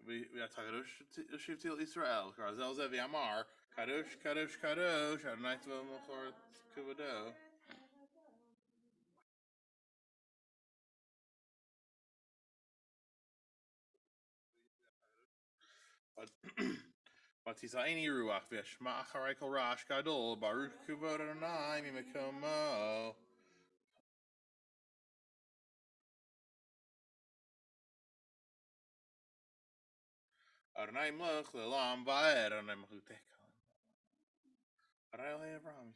we have Kadosh Shivtil Israel. Karzel Zevi Amar Kadosh Kadosh Kadosh Adonai Tzvah Melchor Kuvado. But Tisaini Ruach Vishma Acharai Kol Rash Gadol Baruch Kuvod Adonai Mimakomo. Adonai Melch Lelam Vaed Adonai Melchutek. Adonai Avraham.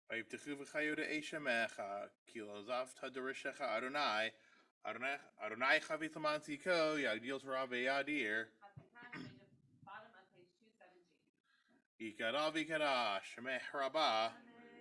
Vayivtechu v'chayu de'eshamecha kilo zav tadorishecha Adonai Adonai chavit l'mantiko yagdil Torah ve'yadir Bottom of page 217. Yikara v'ikara shemech rabah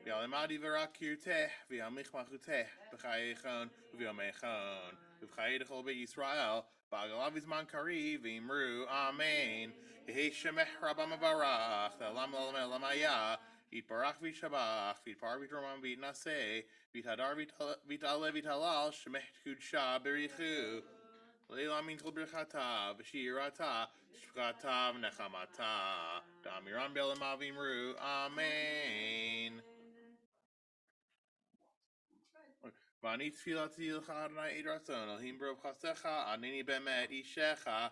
v'yalimadi v'rakirteh v'yamich machuteh b'chayechon v'yamechon v'chayei d'chol be'Yisrael v'agalav v'zman kari v'imru amen Yehi shemech rabah mavarach l'olam l'olam l'maya Yitbarach v'shabach v'yitpar v'yitramam v'yitnaseh v'yitadar v'yitale v'yitalal shemech kudsha b'richu Leila means Librachata, Bashirata, Shprata, Nechamata, Damiran Belamavimru, Amen. Vani Tfilati Ilchadna Idrason, Alhimbro Chasecha, Anini Bemet Ishecha,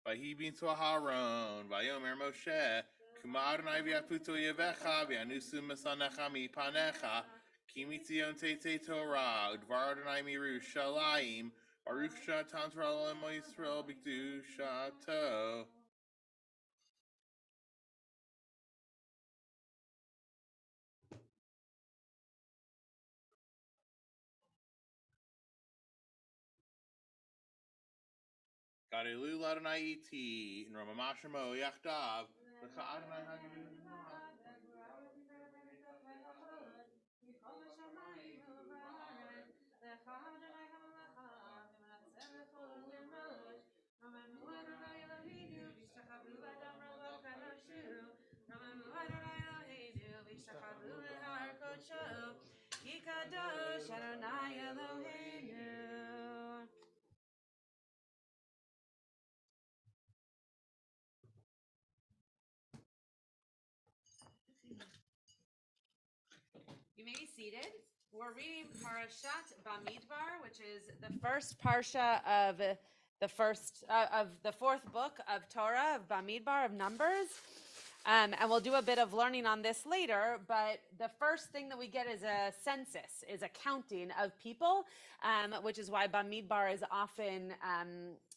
Vahi bin Haron, Vayomer Moshe, Kumarnai Viaputo Yevecha, Vianusu Masanecha mi Panecha, Kimitzion Tete Torah, Udvar Adonai Miru Shalayim, Baruch Shatan Torah Yisrael B'Kedushato. Gadelu Ladonai Iti, in Ramamashamo Yachdav, Lecha Adonai Haginu. Yikadosh Adonai Eloheinu. You may be seated. We're reading Parashat Bamidbar, which is the first parsha of the fourth book of Torah, of Bamidbar, of Numbers. And we'll do a bit of learning on this later, but the first thing that we get is a census, is a counting of people, which is why Bamidbar is often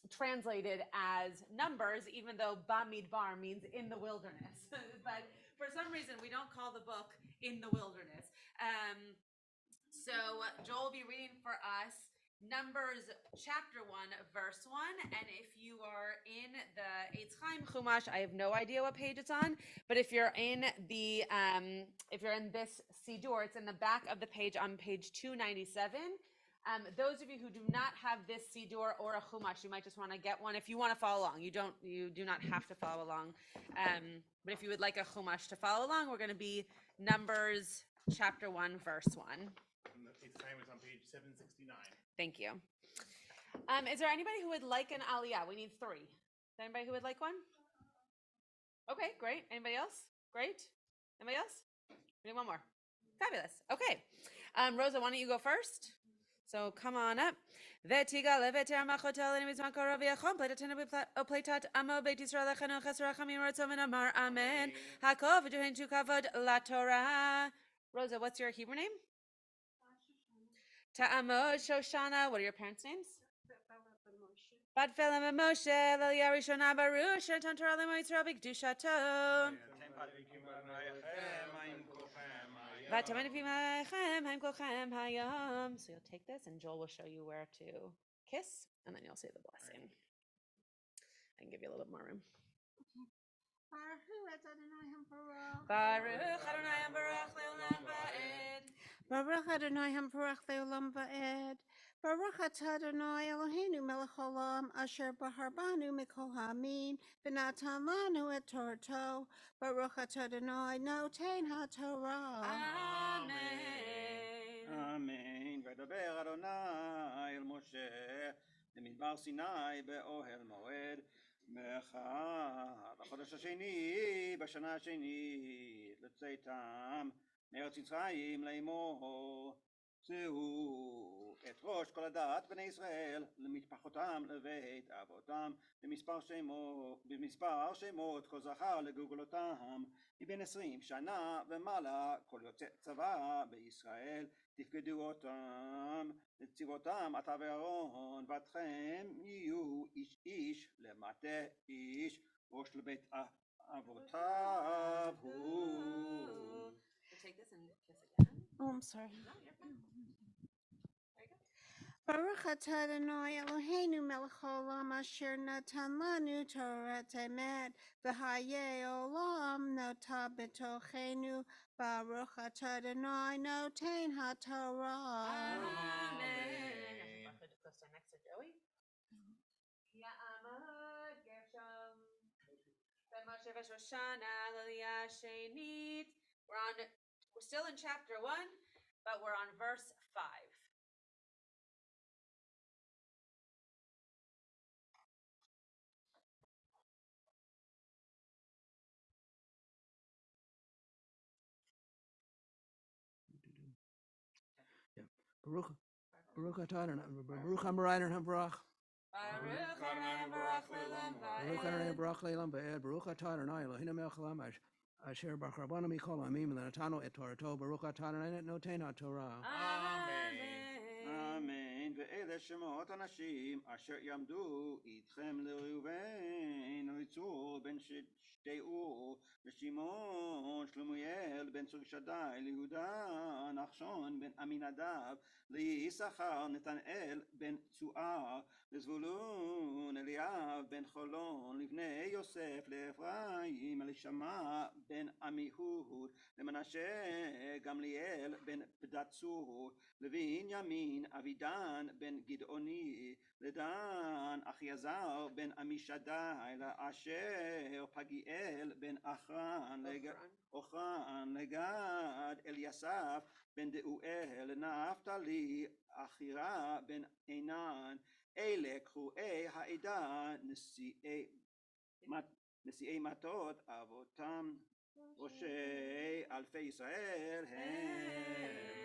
translated as Numbers, even though Bamidbar means in the wilderness. But for some reason, we don't call the book In the Wilderness. So Joel will be reading for us Numbers chapter 1, verse 1. And if you are in the Eitz Chaim Chumash, I have no idea what page it's on, but if you're in this Siddur, it's in the back of the page on page 297. Those of you who do not have this Siddur or a Chumash, you might just want to get one. If you want to follow along, you do not have to follow along. But if you would like a Chumash to follow along, we're going to be Numbers chapter 1, verse 1. It's time is on page 769. Thank you. Is there anybody who would like an aliyah? We need 3. Is there anybody who would like one? Okay, great. Anybody else? Great. Anybody else? We need one more. Fabulous. Okay. Rosa, why don't you go first? So come on up. Vetiga leveter machotel and mizman koraviachon platatena opletat amo beit Yisrael lechanu chesrachamim ratzomen amar amen. Hakov v'juhen tu kavod la Torah. Rosa, what's your Hebrew name? Ta'amod Shoshana. What are your parents' names? Bat Phelim and Moshe, Lelia Rishona Baruch, Shatan Torah Lemo Yisrael B'Kedushato. V'tamanifim Halechem Haim Kolchem Hayom. So you'll take this, and Joel will show you where to kiss, and then you'll say the blessing. I can give you a little bit more room. Baruch Adonai Hambarach Leolam Va'ed. Baruch Adonai Hambarach Leolam Va'ed. Baruch Atah Adonai Eloheinu Melech Haolam Asher Baharbanu Mikol Ha'amin V'natan Lanu Et Torato. Baruch Atah Adonai Noten HaTorah. Amen. Amen. וידבר אדוני אל משה במדבר סיני באוהל מועד בחודש השני בשנה השנית לצאתם מארץ מצרים לאמור שאו את ראש כל הדת בני ישראל למשפחותם לבית אבותם במספר שמות כל זכר לגולגולתם מבין 20 שנה ומעלה כל יוצא צבא בישראל תפקדו אותם לצבאותם אתה ואהרון ואתכם יהיו איש איש למטה איש ראש לבית אבותיו הוא. Take this and kiss again. Oh, I'm sorry. No, you're fine. There you go. Baruch Atah Adonai Eloheinu Melech Haolam Asher Natan Lanu Torat Emet V'Hayei Olam Nota B'Tochenu Baruch Atah Adonai Noten HaTorah. Amen. Close to next to Joey. Ya'amad Gershom. Moshe v'Shoshana Lelia Shenit. We're still in chapter 1, but we're on verse 5. Baruch Atah Adonai, Baruch Hamarayin Hambarach. Baruch Adonai Baruch Le'olam Baruch Adonai Baruch Le'olam Va'ed. Baruch Atah Adonai Eloheinu Melech Haolam Asher B'Charbanu Mikol Ha'amim V'natanu Et Torato. Baruch Atah Adonai Noten HaTorah. אמן. ואלה שמות אנשים אשר יעמדו איתכם לראובן אליצור בן שתיאור לשמעון שלמואל בן צורשדאי ליהודה נחשון בן עמינדב ליששכר נתנאל בן צוער לזבולון אליאב בן חולון לבני יוסף לאפרים אלישמע בן עמיהוד למנשה גמליאל בן פדצור לבנימין אבידן בן גדעוני לדן אחיעזר בן עמישדי לאשר פגיאל בן אחרן לגד אליסף בן דאואל לנפתלי אחירה בן עינן אלה קרואי העדה נשיאי מטות אבותם ראשי אלפי ישראל הם.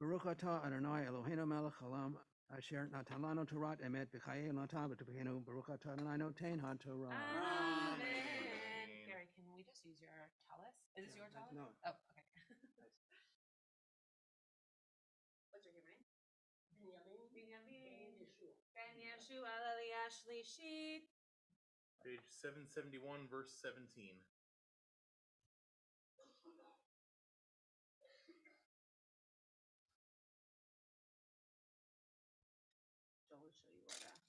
Baruch Atah Adonai Eloheinu Melech Haolam Asher Natan Lanu Torat Emet B'Chayei Natan B'Tokenu. Baruch Atah Adonai Noten HaTorah. Amen. Gary, can we just use your tallis? Is this your tallis? No. Oh, okay. What's your name? Binyamin. Ben Yeshua Lelia Shlishit. Page 771, verse 17. Joel will show you where to start.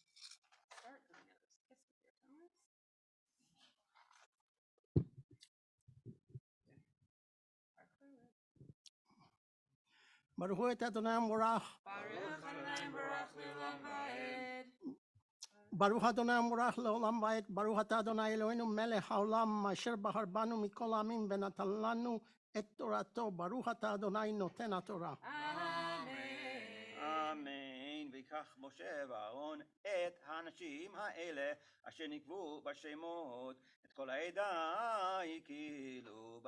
And I'm going to kiss with your tallis. Baruch et Adonai Morach. Baruch Adonai Baruch Le'olam Va'ed. Baruch Adonai Morach Leolam Va'ed. Baruch atah Adonai Eloheinu Melech Haolam Asher Bahar Banu Mikol Ha'amim V'natan Lanu Et Torato. Baruch atah Adonai Noten HaTorah. אמן. ויקח משה ואהרון את האנשים האלה אשר נקבו בשמות את כל העדה יקהלו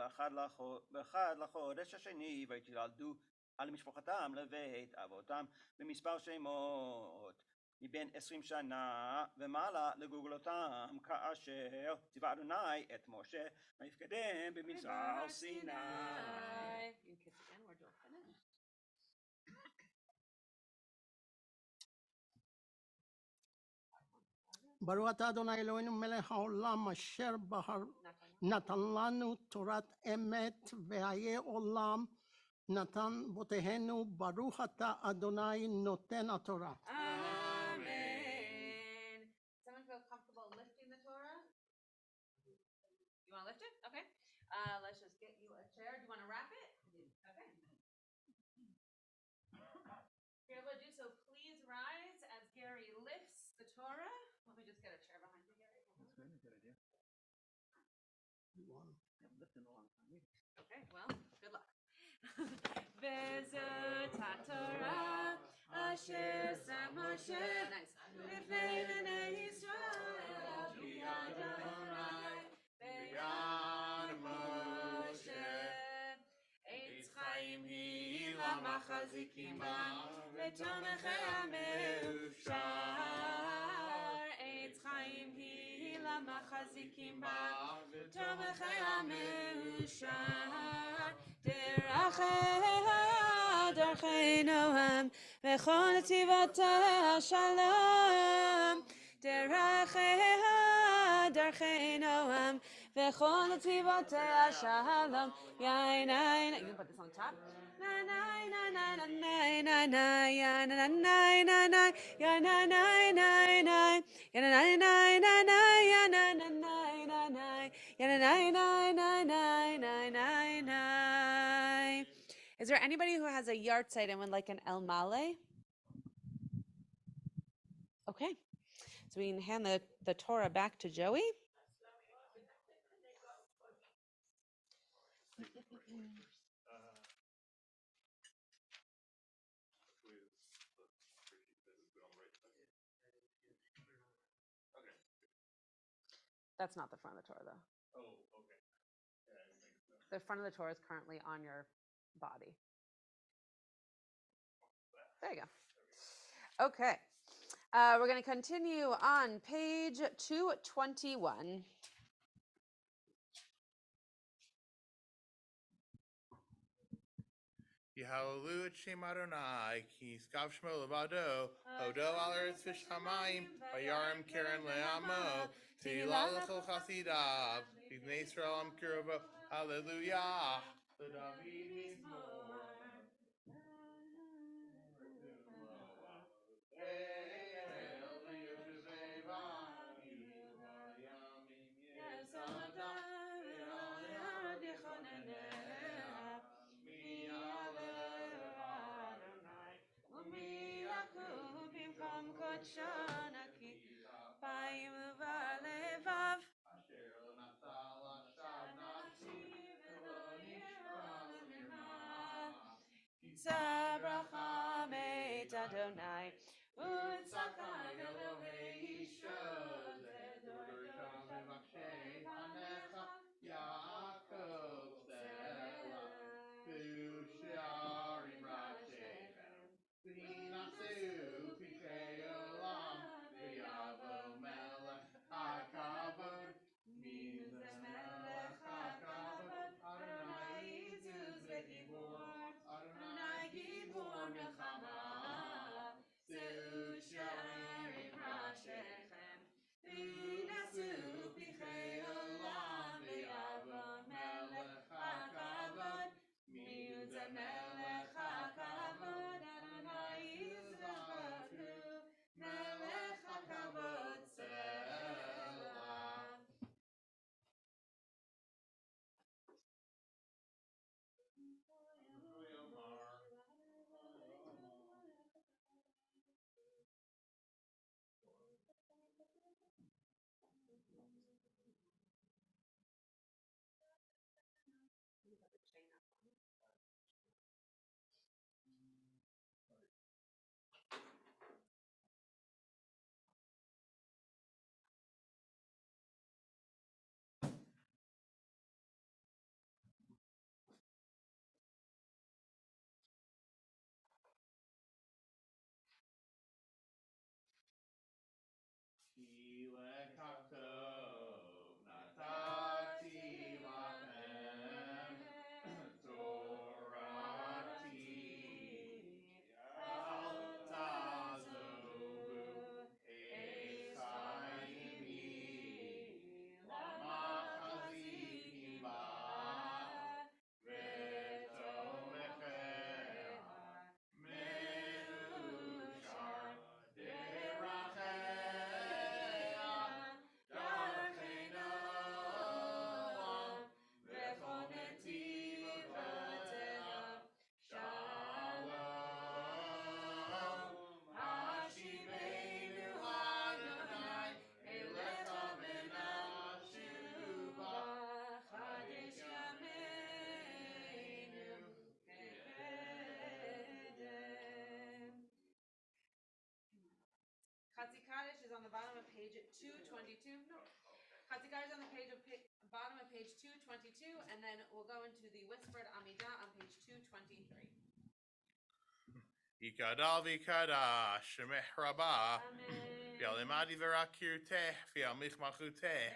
באחד לחודש השני ויתלדו על משפחתם לבית אבותם במספר שמות מבין 20 שנה ומעלה לגולגולתם כאשר ציווה אדוני את משה ויפקדם במדבר סיני. You kiss again. ברוך אתה אדוני אלוהינו מלך העולם אשר נתן לנו תורת אמת וחיי עולם נתן אבותינו ברוך אתה אדוני נותן התורה. Amen. Someone feel comfortable lifting the Torah? You want to lift it? Okay. Let's just get you a chair. Do you want to wrap it? Okay. If you're able to do so, please rise as Gary lifts the Torah. Let me just get a chair behind you, Gary. That's good idea. Lifting a long time. Okay, well, good luck. וזאת התורה אשר שם משה לפני בני ישראל ביד אדוני ביד משה עץ חיים היא למחזיקים בה ותומכי המאושר עץ חיים היא למחזיקים בה ותומכי המאושר דרכיה דרכי נועם וכל נתיבותיה שלום דרכיה דרכי נועם וכל נתיבותיה שלום יין יין. You can put this on top. Na na na na na na na ya na na na na na ya na na na na ya na na na na na ya na na na na na ya na na na na na na na. Is there anybody who has a yahrzeit and would like an El Male? Okay, so we can hand the Torah back to Joey. That's not the front of the Torah, though. Oh, okay. Yeah, I think so. The front of the Torah is currently on your body. There you go. Okay. We're going to continue on page 221. Yehalelu et Shem Adonai, ki skav shmo levado, hodo al eretz v'shamayim, vayarim keren le'amo, tehillah l'chol chasidav, b'nei Yisrael am kirubo, hallelujah, l'David mizmor. Sabracham et Adonai, Utzakan Elohei Yishod, Zedorsham v'machshei panecha, Yaakov Selah, V'usharim rashechem, V'hinaseu pichei olam, V'yavo melech hakavod, Mize melech hakavod, Adonai Yizuz v'gibor, Adonai gibor milchama, Zeu sharim rashechem, V'hinaseu pichei olam, V'yavo melech hakavod, Mize melech hakavod, Adonai Yizrachu, melech hakavod Selah. Natati lachem Torati al tazovu esai Kaddish is on the bottom of page 222. No, Chatzi Kaddish is on the bottom of page 222, and then we'll go into the whispered Amidah on page 223. Yikadal v'ikadash shemech rabah. Amen. V'al imadi v'rakirteh v'al michmachuteh.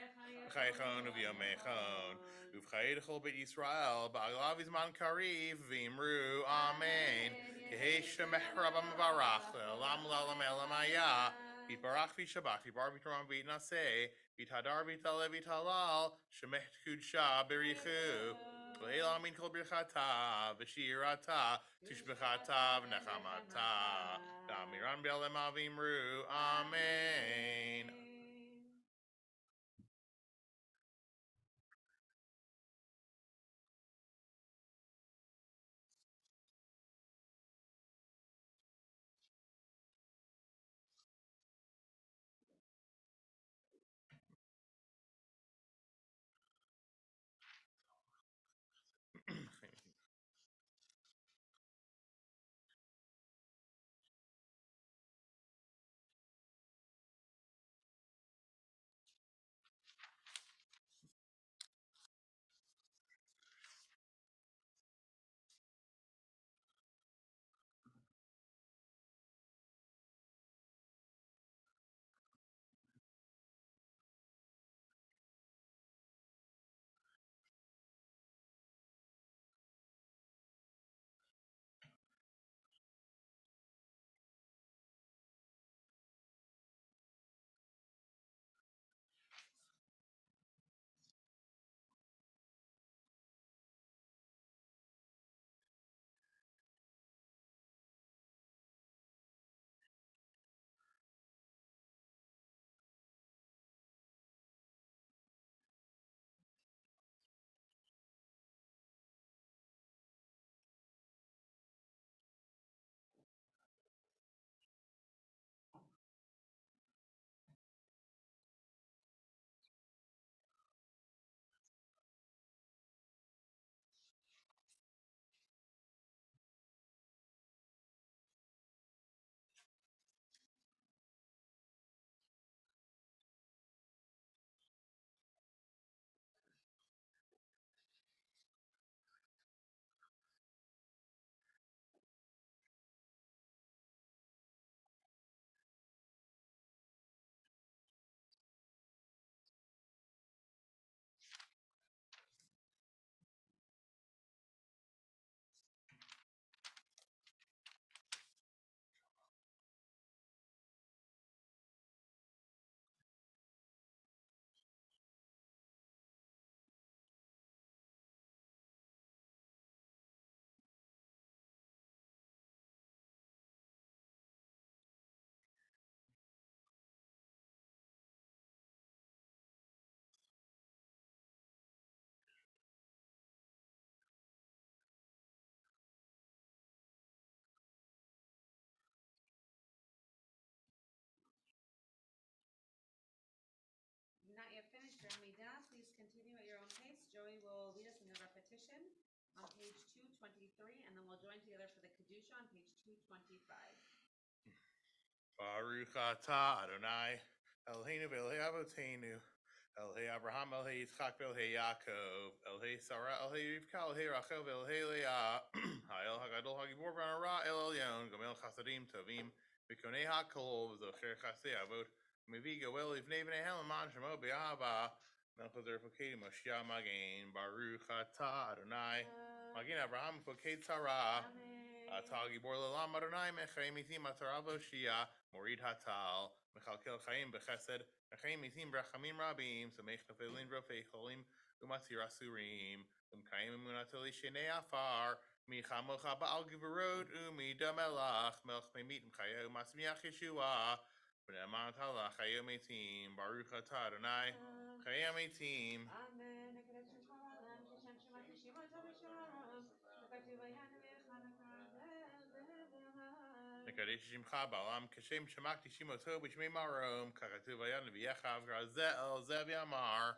V'chaychon v'yomechon. Uv'chayidachol b'it Yisrael ba'aglav izman kariv v'imru amen. Yehi shemech rabah mevarach le'olam l'olam elam hayah. V'itbarach v'shabach v'bar v'toram v'itnaseh. V'itadar v'itale v'talal shemech kudsha b'richu. Leila min kol birchata v'shirata tishbechata v'nechamata damiran b'elem avimru amen. Not yet finished your Amidah. Please continue at your own pace. Joey will lead us in the repetition on page 223, and then we'll join together for the Kedusha on page 225. Baruch atah Adonai Eloheinu v'Elokei Avotenu Elokei Abraham Elokei Yitzchak v'Elokei Yaakov Elokei Sarah Elokei Rivka Elokei Rachel v'Elokei Leah Ha'el Hagadol Hagibor v'Hara El Elyon Gomel Chasadim Tovim V'Konei HaKol V'Zocher Chasei Avot Mevi Goel Livnei B'nei Hel Man Shemo B'Ahava Melchazer Fokei Moshiach Magen Baruch atah Adonai Magen Abraham Fokei Sarah Atagi Borlalam Adonai Mechayim Itim Ataravo Shia Morid Hatal Mechalkel Chaim Bechesed Mechayim Itim Brachamim Rabim Samech Nefelin Rofei Cholim Umatzir Asurim Umkayim Munatoli Shenei Afar Michamocha Baal Givarod Umi Damelach Melch Memit Mchaya Umasmiach Yeshua B'ne'aman Talach Chayom Eitim Baruch Atah Adonai Chayom Eitim Amen. Nekadesh Shimcha Ba'alam Kashem Shemakti Shimoto B'Shmei Marom Kakatu Vayan V'Yechav Grazel Zev Yamar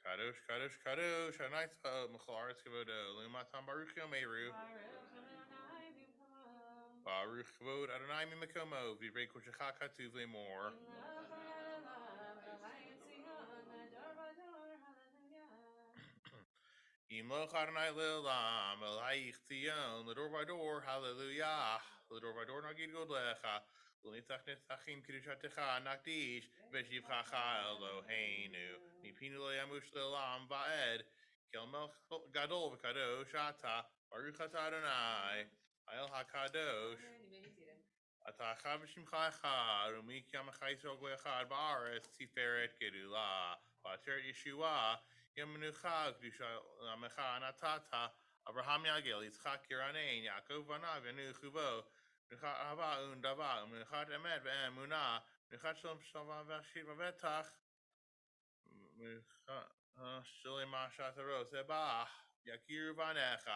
Kadosh Kadosh Kadosh Hanai Tzvah Mechol Aretz Kevodo Lumatam Baruch Yomeru Baruch Kvod Adonai Mimakomo, Vivrei Koshecha Katuv Lemor. Imloch Adonai Lelam, Elayich Tzion, Ledor Vador, Hallelujah. Ledor Vador Nagid Godlecha, Lunitach Nitachim Kidushatecha, Nakdish, Veshivchacha Eloheinu, Nipinu Leamush Lelam Vaed, Kelmelch Gadol Vkadosh Ata, Baruch Ata Adonai, Ayel HaKadosh. אתה אחד בשמך אחד, ומי כי עמך ישראל גוי אחד בארץ, תפארת גדולה, ועטרת ישועה, יום מנוחה, קדושה לעמך נתת, אברהם יגל, יצחק ירנן, יעקב בניו, ינוחו בו, מנוחת אהבה ונדבה, ומנוחת אמת ואמונה, מנוחת שלום שלווה והשיב ובטח, מנוחת שלמה שעתרו, זה בא, יכירו בניך,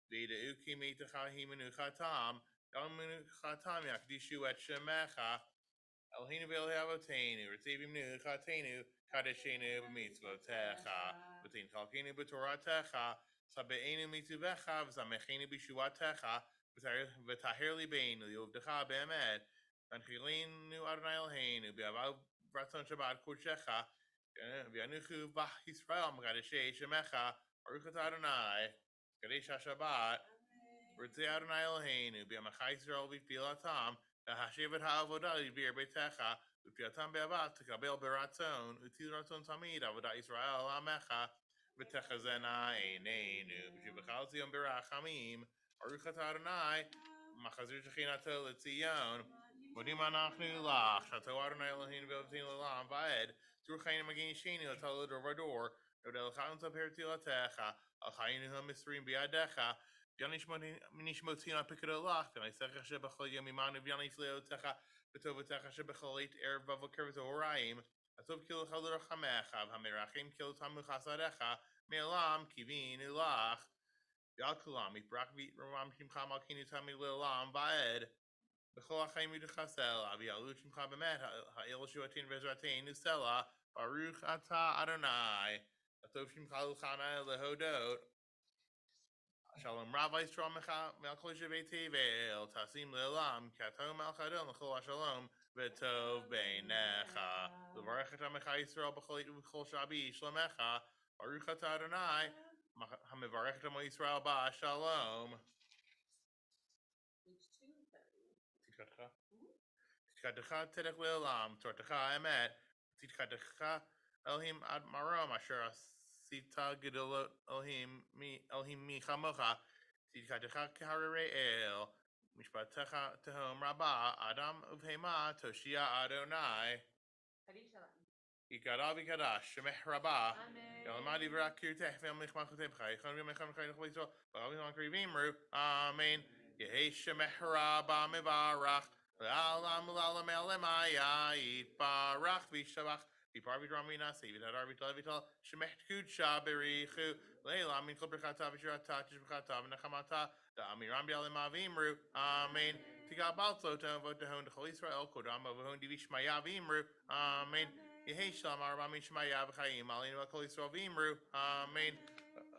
וידעו כי מתך היא מנוחתם, גם מנוחתם יקדישו את שמך, Eloheinu v'Eloheinu, receive Chatenu, Kadeshenu b'mitzvotecha, v'tein chalkenu b'toratecha, sabeinu mitzuvecha, v'samechenu b'shuatecha, v'tahir libeinu, yovdecha be'emet, v'anchilenu Adonai Eloheinu, b'avav ratzon Shabbat kodshecha, v'yanuchu b'ach Yisrael, m'kadeshei shemecha, Baruch atah Adonai, Kadesh HaShabbat, V'rtzei Adonai Eloheinu, b'yamacha Yisrael v'filatam, והשבת העבודה יביר ביתך, ופייתם באהבה תקבל ברצון, ותהי רצון תמיד עבודת ישראל עמך, ותחזינה עינינו. בשובך לציון ברחמים, ברוך אתה אדוני, מחזיר שכינתו לציון, מודים אנחנו לך, שאתה אדוני אלוהינו ואלוהינו לעולם ועד, צורכנו מגן אישנו לתל לדור ודור, נודה לך ונצפר תהילתך, על חיינו המסרים בידיך, ונשמותינו על פקדו לך, ונעשך שבכל יום עמנו ונפלאותיך, וטובתך שבכל עת ערב ובוקר וצהריים, הטוב כי לך לרחמך, והמרחם כי לתמו חסדיך, מעולם קיווינו לך. ועל כולם יתברך ויתרומם שמך מלכנו תמיד לעולם ועד, בכל החיים ותחסלה, ויעלו שמך באמת, האל ישועתנו ועזרתנו סלע, ברוך אתה אדוני, הטוב שמך לחנה להודות. Shalom Rabbi Strom Melchol Shavei Tevel Tasim Lelam Katom Melchadon Lechol Shalom V'Tov Beinecha L'varech et Amecha Yisrael B'chol V'chol Shabi Shlomecha Baruch Atah Adonai HaMevarech et Amo Yisrael Ba Shalom. Titchadecha Tzedek Lelam Tortecha Emet Titchadecha Elohim Ad Marom Asher Asita Gedolot Elohim Mi Chamocha Titchadecha K'harei El Mishpatecha Tehom Rabbah Adam Uvhema Toshia Adonai Yikadav Yikadash Shemech Rabbah Yalamadi V'Rakir Tehvim Lichmachoteh B'chai Chon V'Mechon V'chai Nechol Yisrael V'Alim V'Akrivim Amen Yehi Shemech Rabbah Mevarach L'Alam L'Alam Elamaya Yitbarach V'Shavach V'Par V'Dramina Sevidadar V'Tal V'Tal Shemech Kudsha Berichu Leila Min Kol B'Chata V'Shirata Tish B'Chata V'Nechamata Da'amiram B'Alim Avimru Amen Tigal Balto V'Ot Tehon D'Chol Yisrael Kodam V'Hon Divishmaya V'Imru Amen Yehi Shalom Arba Mishmaya V'Chaim Alin V'Kol Yisrael V'Imru Amen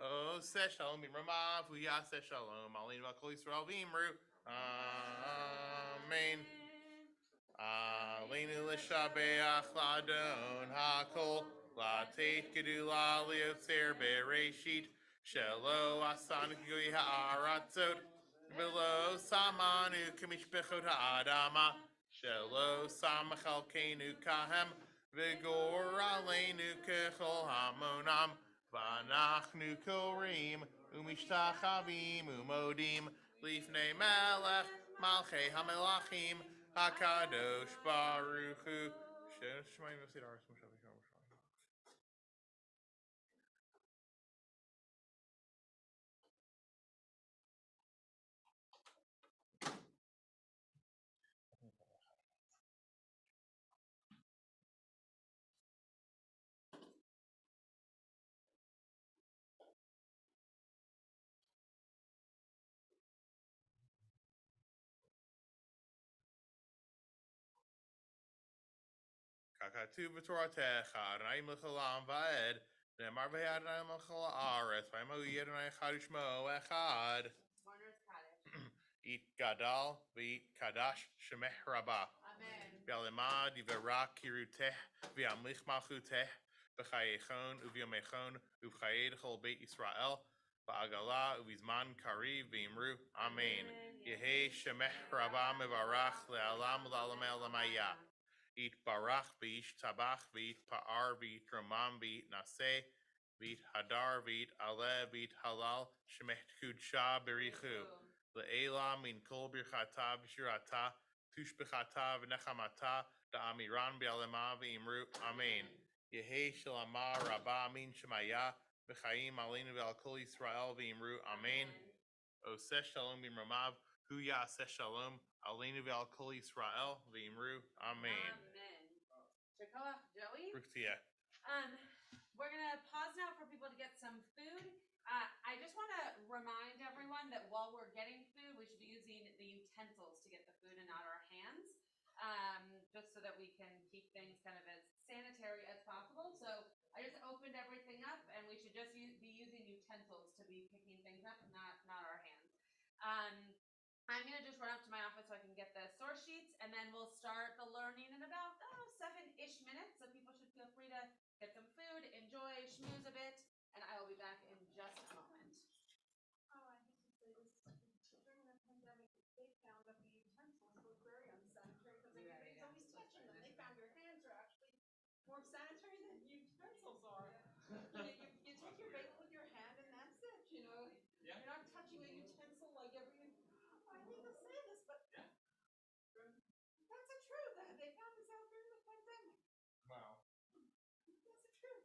Oh, say shalom, Ramav, Yaseh shalom, Alin V'Kol Yisrael V'Imru Amen. Aleinu l'shabeach l'adon hakol l'ateit gedula liotzer bereshit shelo asan gui ha'aratzot v'lo samanu k'mishpechot ha'adama shelo samachalkeinu kahem v'gor aleinu kechol hamonam v'anachnu korim umishtachavim umodim lifnei melech malchei hamelachim HaKadosh Baruch Hu. Kakatu v'toratecha, Adonai l'cholam va'ed, Ne'emar v'Adonai l'chol ha'aretz, V'imo Yadonai echad u'shmo echad. Eat gadal, v'eat kadash, shemeh rabah. Amen. V'alemad yivera kiruteh, v'yamlich malchuteh, v'chayechon, u'v'yomechon, u'v'chayed chol beit Yisrael, v'agala, u'v'zman kariv, v'imru, Amen. Yehi shemeh rabah mevarach, le'alam l'alamel l'maya. Eat barach, v'eat tabach, v'eat pa'ar, v'eat ramam, v'eat naseh, v'eat hadar, v'eat aleh, v'eat halal, shemeh kudsha berichu. Le'ela min kol birchata v'shirata, tushbechata v'nechamata, da'amiran bi'alema v'imru, Amen. Yehi shalama rabba min shemaya, v'chaim aleinu v'al kol Yisrael v'imru, Amen. Oseh shalom b'mramav, hu ya'aseh shalom, aleinu v'al kol Yisrael v'imru, Amen. Amen. Shekoach, Joey. Ruchtia. We're gonna pause now for people to get some food. I just want to remind everyone that while we're getting food, we should be using the utensils to get the food and not our hands, just so that we can keep things kind of as sanitary as possible. So I just opened everything up, and we should just be using utensils to be picking things up, not our hands. I'm gonna just run up to my office so I can get the source sheets, and then we'll start the learning in about 7-ish minutes. So people should feel free to get some food, enjoy, schmooze a bit, and I will be back in just a moment. Oh, I hate to say this. During the pandemic, they found that the utensils were very unsanitary because everybody's always touching them. They found your hands are actually more sanitary than utensils are. You take your bagel with your hand and that's it, you know. Yeah. You're not touching a utensil like every. I hate to say this, but Yeah. that's the truth. They found this out during the pandemic. Wow. That's the truth.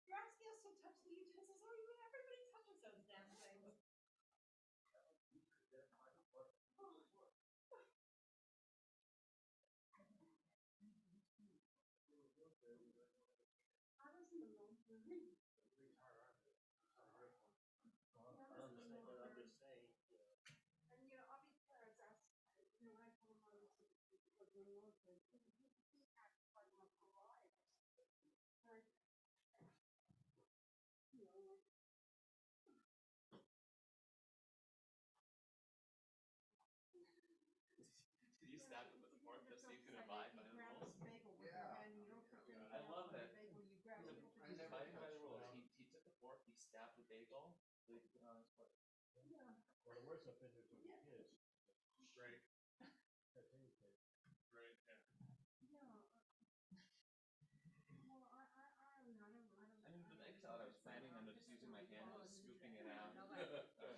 You're asking us to touch the utensils. Oh, everybody touches those damn things. I was in the mood for reading. And I'll be fair, it's asked, when I told him I was because we're military, he had quite enough variety. Right. Like, Did you stab it with a fork just so you could abide by the grab rules? this bagel with your hand, you don't put your I hand love on the it. bagel, you grab it. He's abiding by the rules. He took the fork, he stabbed the bagel, so he put it on his foot. Yeah. Or the worst offender to Yeah. kids. Right. That's anything. Right. Yeah. Yeah. Well, I don't know. I mean, with egg salad, I was planning on just using my hand and just scooping it out. The utensils are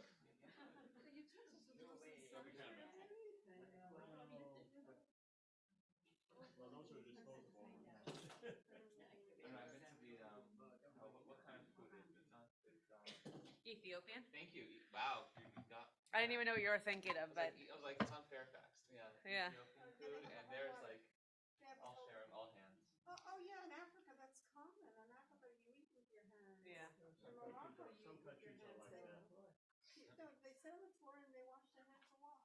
No way. supposed to That'd be sanitize anything. Well, those are disposable. I don't know, I've been to the, what kind of food is it? It's, Ethiopian. thank you. Wow, you got. I didn't even know what you were thinking of, but I was like, it's on Fairfax. Yeah. Yeah. Ethiopian food, and there's like They have all to- sharing, all hands. Oh, yeah, in Africa, that's common. In Africa, you eat with your hands. Yeah. In Morocco, you Some eat with your countries are hands. like that. No, they sit on the floor and they wash their hands a lot.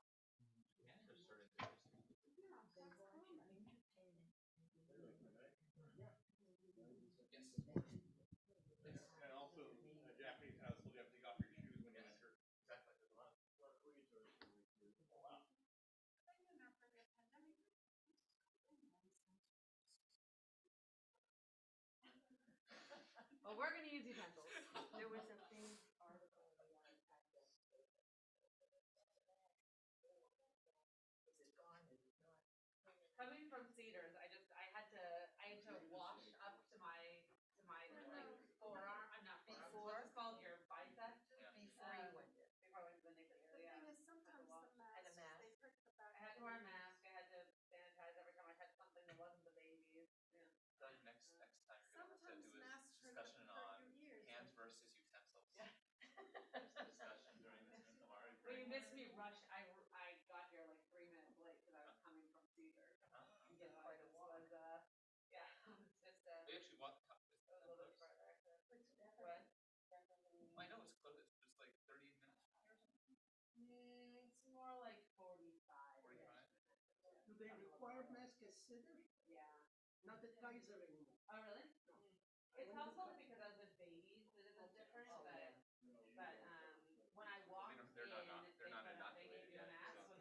Hands are sort of interesting. Yeah, that's common. Yes. And also, a Japanese household, you have to take off your shoes when you enter. Exactly. There's a lot. Oh, wow. well, we're gonna use utensils. There was a famous article Coming from Cedars, I had to wash up to my like forearm. I'm not forearm. What's it called? Your bicep. before you went there. Before I went to the NICU. The Yeah. thing is, sometimes the masks, they hurt the back. I had to wear a mask. I had to sanitize every time I touched something that wasn't the baby's. Yeah. So next time you're gonna have to Sometimes do a masks discussion hurt on your ears. hands versus utensils. Yeah. There's a discussion during this tomorrow. Well, you missed me rush. I got here like 3 minutes late because I was coming from Cedars. Yeah, quite a walk. Yeah, it's just They actually walk. a little bit further. What? I know it's close. It's just like 30 minutes or something. It's more like 45. 45. Do they require masks at Sitter? Yeah. Not the Kaiser anymore. Oh, really? It's helpful because of the babies. It is different, but when I walked They're not in, inoculated they yet, gave you a so- mask when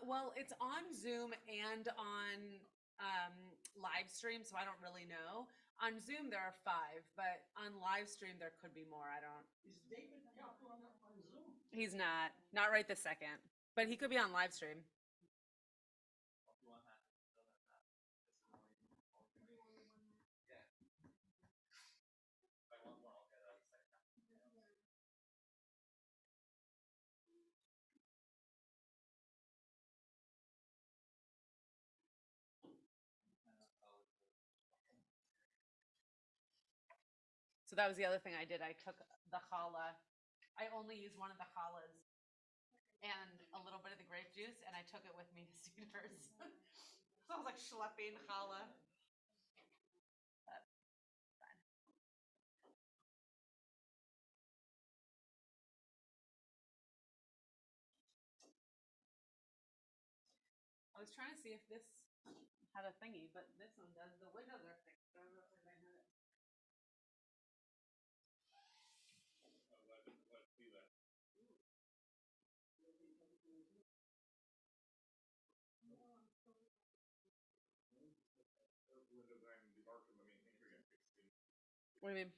Well, it's on Zoom and on live stream, so I don't really know. On Zoom there are 5, but on live stream there could be more. I don't. Is David Kaplan on Zoom? He's not right this second, but he could be on live stream. So that was the other thing I did. I took the challah. I only used one of the challahs and a little bit of the grape juice, and I took it with me to Cedars. So I was like schlepping challah. But fine. I was trying to see if this had a thingy, but this one does. The windows are fixed. So I don't know if anybody had it. Let's see that. What do you mean?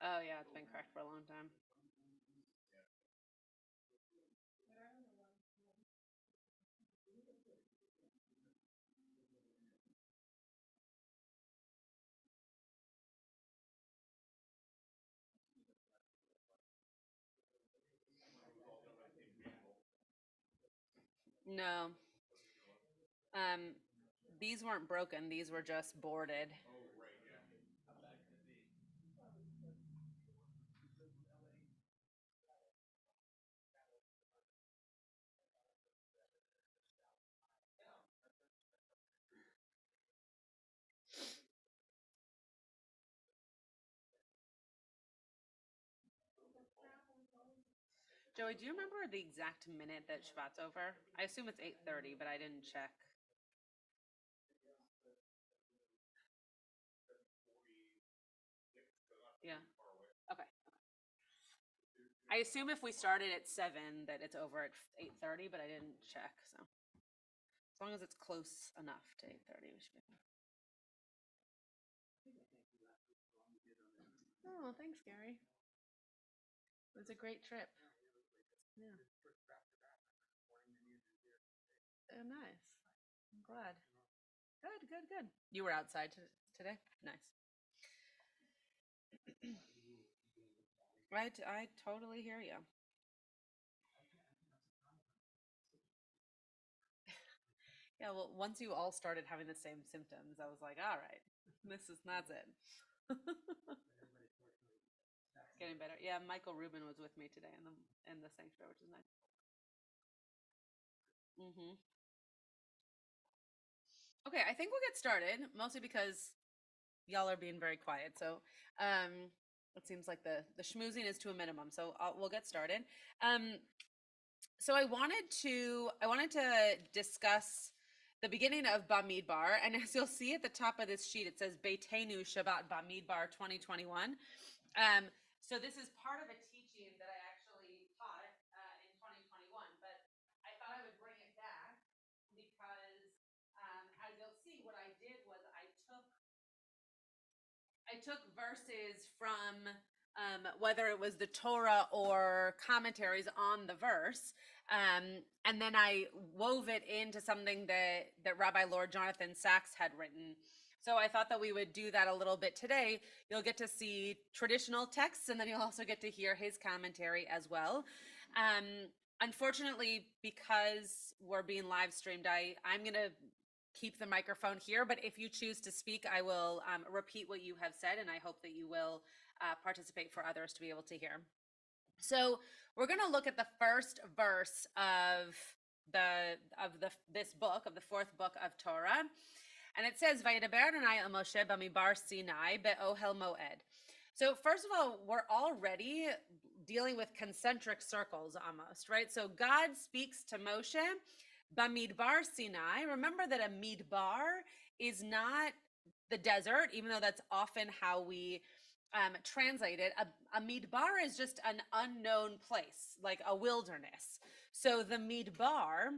Oh yeah, it's been cracked for a long time. No. These weren't broken. These were just boarded. Joey, do you remember the exact minute that Shabbat's over? I assume it's 8:30, but I didn't check. Yeah. Okay. I assume if we started at 7 that it's over at 8:30, but I didn't check. So as long as it's close enough to 8:30, we should be fine. Oh, thanks, Gary. It was a great trip. Yeah. Oh, nice. I'm glad. Good, good, good. You were outside today? Nice. I totally hear you. Yeah, well, once you all started having the same symptoms, I was like, all right, that's it. Getting better. Yeah, Michael Rubin was with me today in the sanctuary, which is nice. Okay, I think we'll get started, mostly because y'all are being very quiet. So it seems like the schmoozing is to a minimum. So we'll get started. So I wanted to discuss the beginning of Bamidbar, and as you'll see at the top of this sheet, it says Beitenu Shabbat Bamidbar 2021. So this is part of a teaching that I actually taught in 2021, but I thought I would bring it back because, as you'll see, what I did was I took verses from whether it was the Torah or commentaries on the verse, and then I wove it into something that Rabbi Lord Jonathan Sachs had written. So I thought that we would do that a little bit today. You'll get to see traditional texts, and then you'll also get to hear his commentary as well. Unfortunately, because we're being live streamed, I'm going to keep the microphone here, but if you choose to speak, I will repeat what you have said, and I hope that you will participate for others to be able to hear. So we're going to look at the first verse of this book, of the 4th book of Torah, and it says, "Vayedaber Adonai el Moshe b'midbar Sinai be'ohel moed." So first of all, we're already dealing with concentric circles almost, right? So God speaks to Moshe Bamidbar Sinai. Remember that a midbar is not the desert, even though that's often how we translate it. A midbar is just an unknown place, like a wilderness. So the Midbar,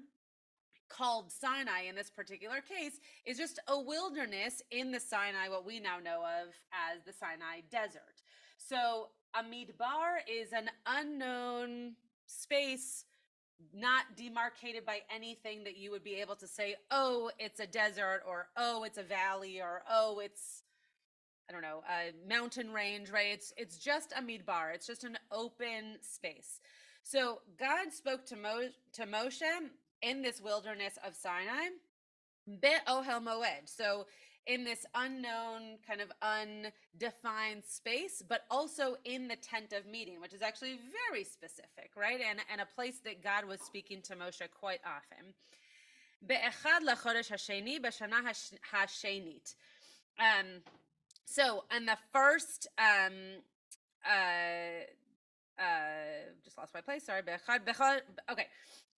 called Sinai in this particular case, is just a wilderness in the Sinai, what we now know of as the Sinai Desert. So a Midbar is an unknown space, not demarcated by anything that you would be able to say, oh, it's a desert, or oh, it's a valley, or oh, it's, I don't know, a mountain range, right? It's just a midbar. It's just an open space. So God spoke to Moshe in this wilderness of Sinai, Ohel Moed. So in this unknown, kind of undefined space, but also in the tent of meeting, which is actually very specific, right? And a place that God was speaking to Moshe quite often. Be'echad lechodesh hasheni b'shana hashenit. So on the first, just lost my place. Sorry. Okay.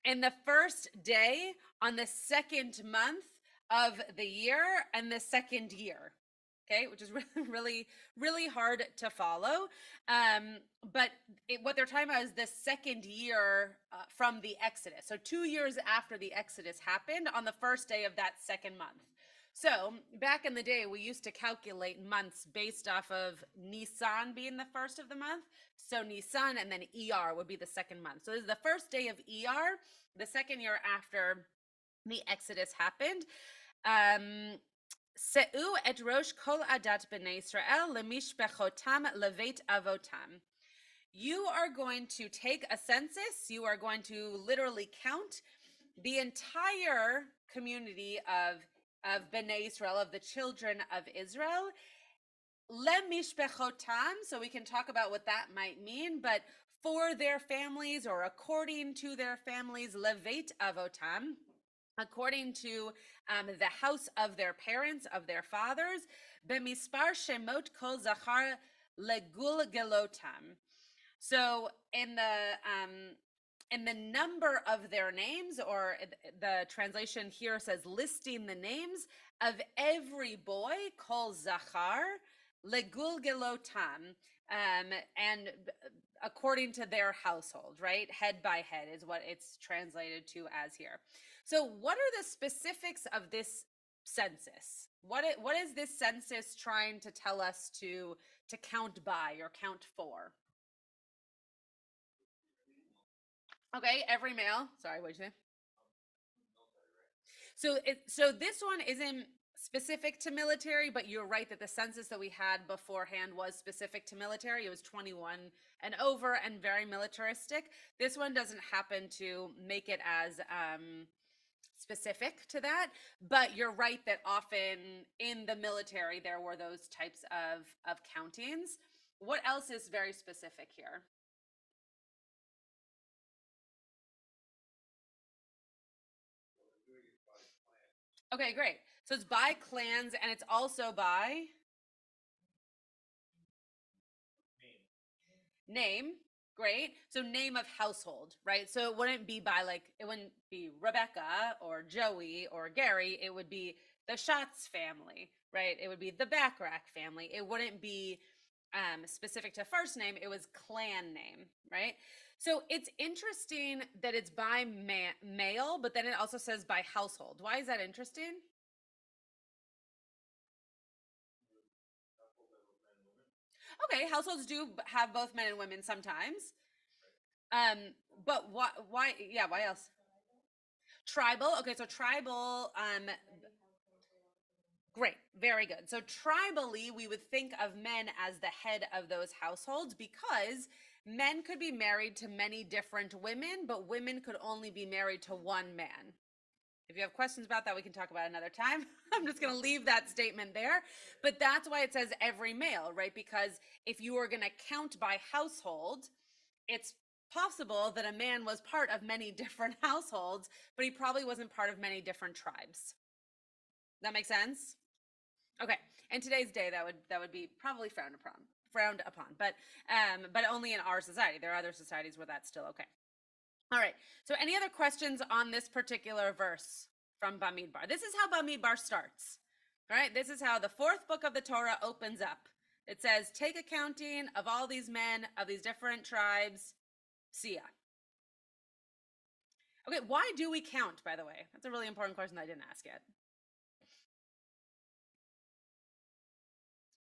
In the first day on the second month of the year and the second year. Okay, which is really, really hard to follow. But what they're talking about is the second year from the Exodus. So 2 years after the Exodus happened on the first day of that second month. So back in the day, we used to calculate months based off of Nisan being the first of the month. So Nisan and then ER would be the second month. So this is the first day of ER, the second year after the Exodus happened. Se'u et rosh kol adat b'nei Israel lemishpechotam levet avotam. You are going to take a census. You are going to literally count the entire community of Bnei Israel, of the children of Israel. Lemishpechotam, so we can talk about what that might mean, but for their families or according to their families, levet avotam, according to the house of their parents, of their fathers, b'mispar shemot kol zachar legul gelotam. So in the number of their names, or the translation here says listing the names of every boy called Zachar, legul gelotam, and according to their household, right? Head by head is what it's translated to as here. So what are the specifics of this census? What is this census trying to tell us to count by or count for? Okay, every male. Sorry, what'd you say? So this one isn't specific to military, but you're right that the census that we had beforehand was specific to military. It was 21 and over and very militaristic. This one doesn't happen to make it as specific to that, but you're right that often in the military there were those types of countings. What else is very specific here? Okay, great. So it's by clans and it's also by name. Great. So name of household, right? So it wouldn't be by it wouldn't be Rebecca or Joey or Gary. It would be the Schatz family, right? It would be the Backrack family. It wouldn't be specific to first name. It was clan name, right? So it's interesting that it's by male, but then it also says by household. Why is that interesting? Okay, households do have both men and women sometimes. But why, yeah, why else? Tribal. Okay, so tribal, great, very good. So tribally, we would think of men as the head of those households because men could be married to many different women, but women could only be married to one man. If you have questions about that, we can talk about it another time. I'm just going to leave that statement there. But that's why it says every male, right? Because if you were going to count by household, it's possible that a man was part of many different households, but he probably wasn't part of many different tribes. That make sense? Okay. In today's day, that would be probably frowned upon, but only in our society. There are other societies where that's still okay. All right. So any other questions on this particular verse from Bamidbar? This is how Bamidbar starts. All right. This is how the fourth book of the Torah opens up. It says, take accounting of all these men of these different tribes. See ya. Okay, why do we count, by the way? That's a really important question that I didn't ask yet.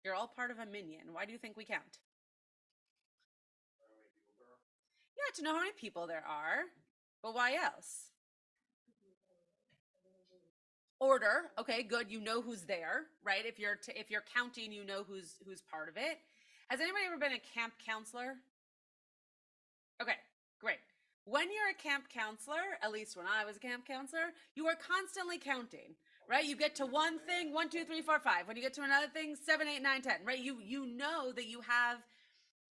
You're all part of a minion. Why do you think we count? Yeah, to know how many people there are. But why else? Order. Okay, good. You know who's there, right? If you're counting, you know who's part of it. Has anybody ever been a camp counselor? Okay, great. When you're a camp counselor, at least when I was a camp counselor, you are constantly counting, right? You get to one thing, 1, 2, 3, 4, 5. When you get to another thing, 7, 8, 9, 10, right? You know that you have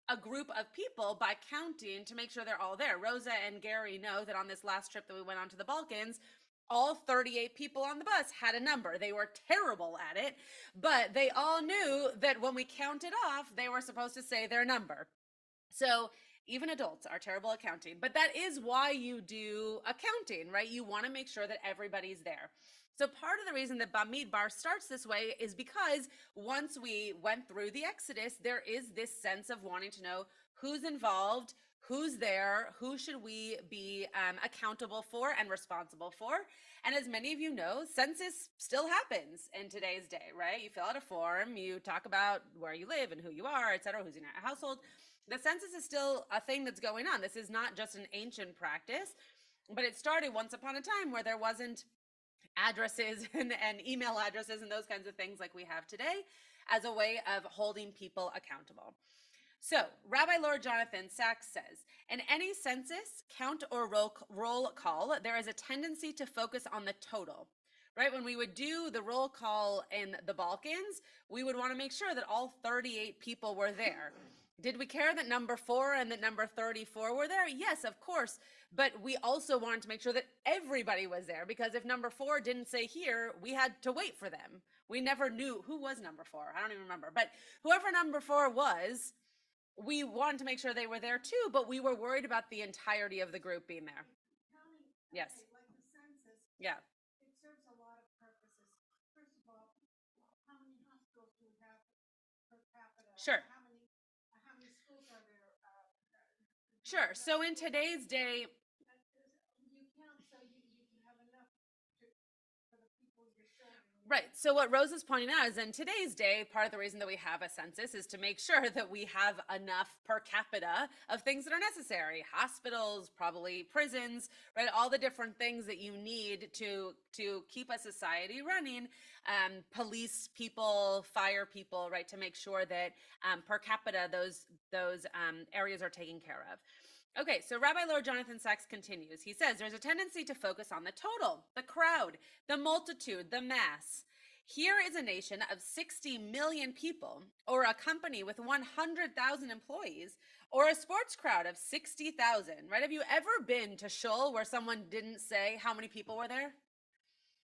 a group of people by counting to make sure they're all there. Rosa and Gary know that on this last trip that we went on to the Balkans, all 38 people on the bus had a number. They were terrible at it, but they all knew that when we counted off, they were supposed to say their number. So even adults are terrible at counting, but that is why you do accounting, right? You want to make sure that everybody's there. So part of the reason that Bamidbar starts this way is because once we went through the Exodus, there is this sense of wanting to know who's involved, who's there, who should we be accountable for and responsible for. And as many of you know, census still happens in today's day, right? You fill out a form, you talk about where you live and who you are, et cetera, who's in your household. The census is still a thing that's going on. This is not just an ancient practice, but it started once upon a time where there wasn't addresses and email addresses and those kinds of things like we have today as a way of holding people accountable. So Rabbi Lord Jonathan Sachs says, in any census, count or roll call, there is a tendency to focus on the total. Right? When we would do the roll call in the Balkans, we would want to make sure that all 38 people were there. Did we care that number 4 and that number 34 were there? Yes, of course. But we also wanted to make sure that everybody was there, because if number 4 didn't say here, we had to wait for them. We never knew who was number 4. I don't even remember. But whoever number 4 was, we wanted to make sure they were there too, but we were worried about the entirety of the group being there. Yes. Like the census, Yeah. it serves a lot of purposes. First of all, how many hospitals do we have per capita? Sure. How many schools are there? Sure. So in today's day, You count so you can have enough for the people you're serving. right. So what Rose is pointing out is in today's day, part of the reason that we have a census is to make sure that we have enough per capita of things that are necessary. Hospitals, probably prisons, right? All the different things that you need to keep a society running. Police people, fire people, right? To make sure that per capita those areas are taken care of. Okay, so Rabbi Lord Jonathan Sachs continues. He says there's a tendency to focus on the total, the crowd, the multitude, the mass. Here is a nation of 60 million people, or a company with 100,000 employees, or a sports crowd of 60,000, right? Have you ever been to Shul where someone didn't say how many people were there?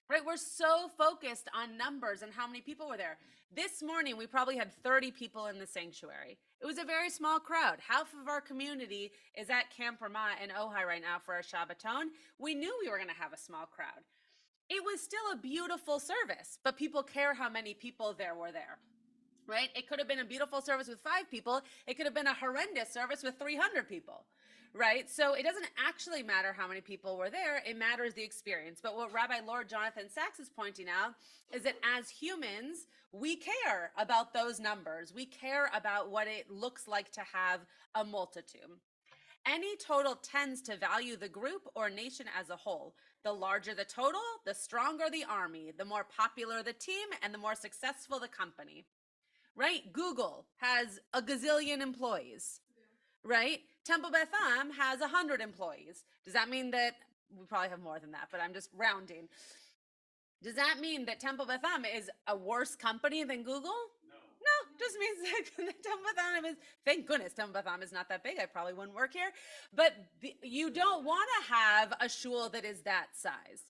Right, we're so focused on numbers and how many people were there. This morning, we probably had 30 people in the sanctuary. It was a very small crowd. Half of our community is at Camp Ramah in Ojai right now for a Shabbaton. We knew we were going to have a small crowd. It was still a beautiful service, but people care how many people there were there, right? It could have been a beautiful service with 5 people. It could have been a horrendous service with 300 people. Right? So it doesn't actually matter how many people were there. It matters the experience. But what Rabbi Lord Jonathan Sachs is pointing out is that as humans, we care about those numbers. We care about what it looks like to have a multitude. Any total tends to value the group or nation as a whole. The larger the total, the stronger the army, the more popular the team, and the more successful the company. Right? Google has a gazillion employees. Right? Temple Beth Am has 100 employees. Does that mean that we probably have more than that, but I'm just rounding. Does that mean that Temple Beth Am is a worse company than Google? No, just means that Temple Beth Am is, thank goodness Temple Beth Am is not that big. I probably wouldn't work here. But you don't want to have a shul that is that size,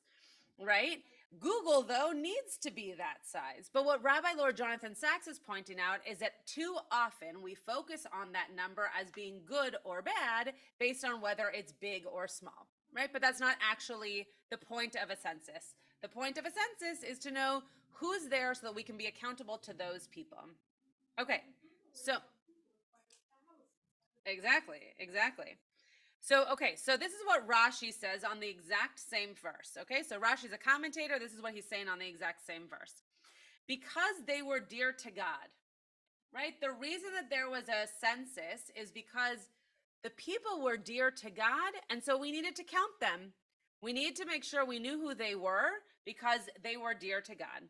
right? Google, though, needs to be that size. But what Rabbi Lord Jonathan Sachs is pointing out is that too often we focus on that number as being good or bad based on whether it's big or small, right? But that's not actually the point of a census. The point of a census is to know who's there so that we can be accountable to those people. Okay, so exactly. So this is what Rashi says on the exact same verse. Okay, so Rashi's a commentator. This is what he's saying on the exact same verse. Because they were dear to God, right? The reason that there was a census is because the people were dear to God, and so we needed to count them. We needed to make sure we knew who they were because they were dear to God.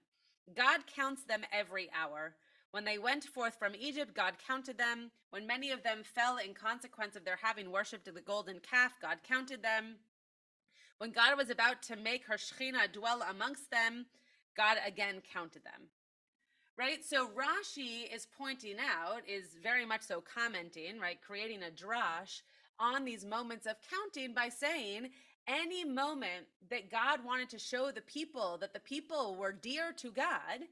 God counts them every hour. When they went forth from Egypt, God counted them. When many of them fell in consequence of their having worshipped the golden calf, God counted them. When God was about to make her Shekhinah dwell amongst them, God again counted them. Right? So Rashi is pointing out, is very much so commenting, right? Creating a drash on these moments of counting by saying any moment that God wanted to show the people that the people were dear to God,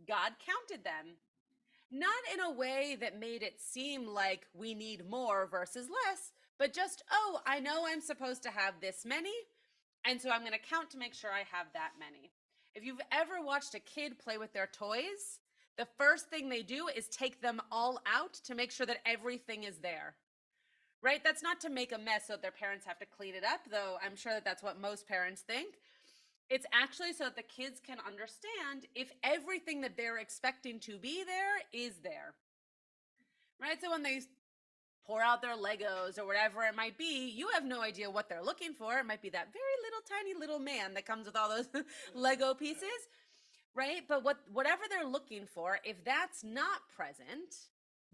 God counted them. Not in a way that made it seem like we need more versus less, but just, oh, I know I'm supposed to have this many, and so I'm going to count to make sure I have that many. If you've ever watched a kid play with their toys, the first thing they do is take them all out to make sure that everything is there. Right? That's not to make a mess so that their parents have to clean it up, though I'm sure that that's what most parents think. It's actually so that the kids can understand if everything that they're expecting to be there is there. Right? So when they pour out their Legos or whatever it might be, you have no idea what they're looking for. It might be that very little tiny little man that comes with all those Lego pieces, right? But whatever they're looking for, if that's not present,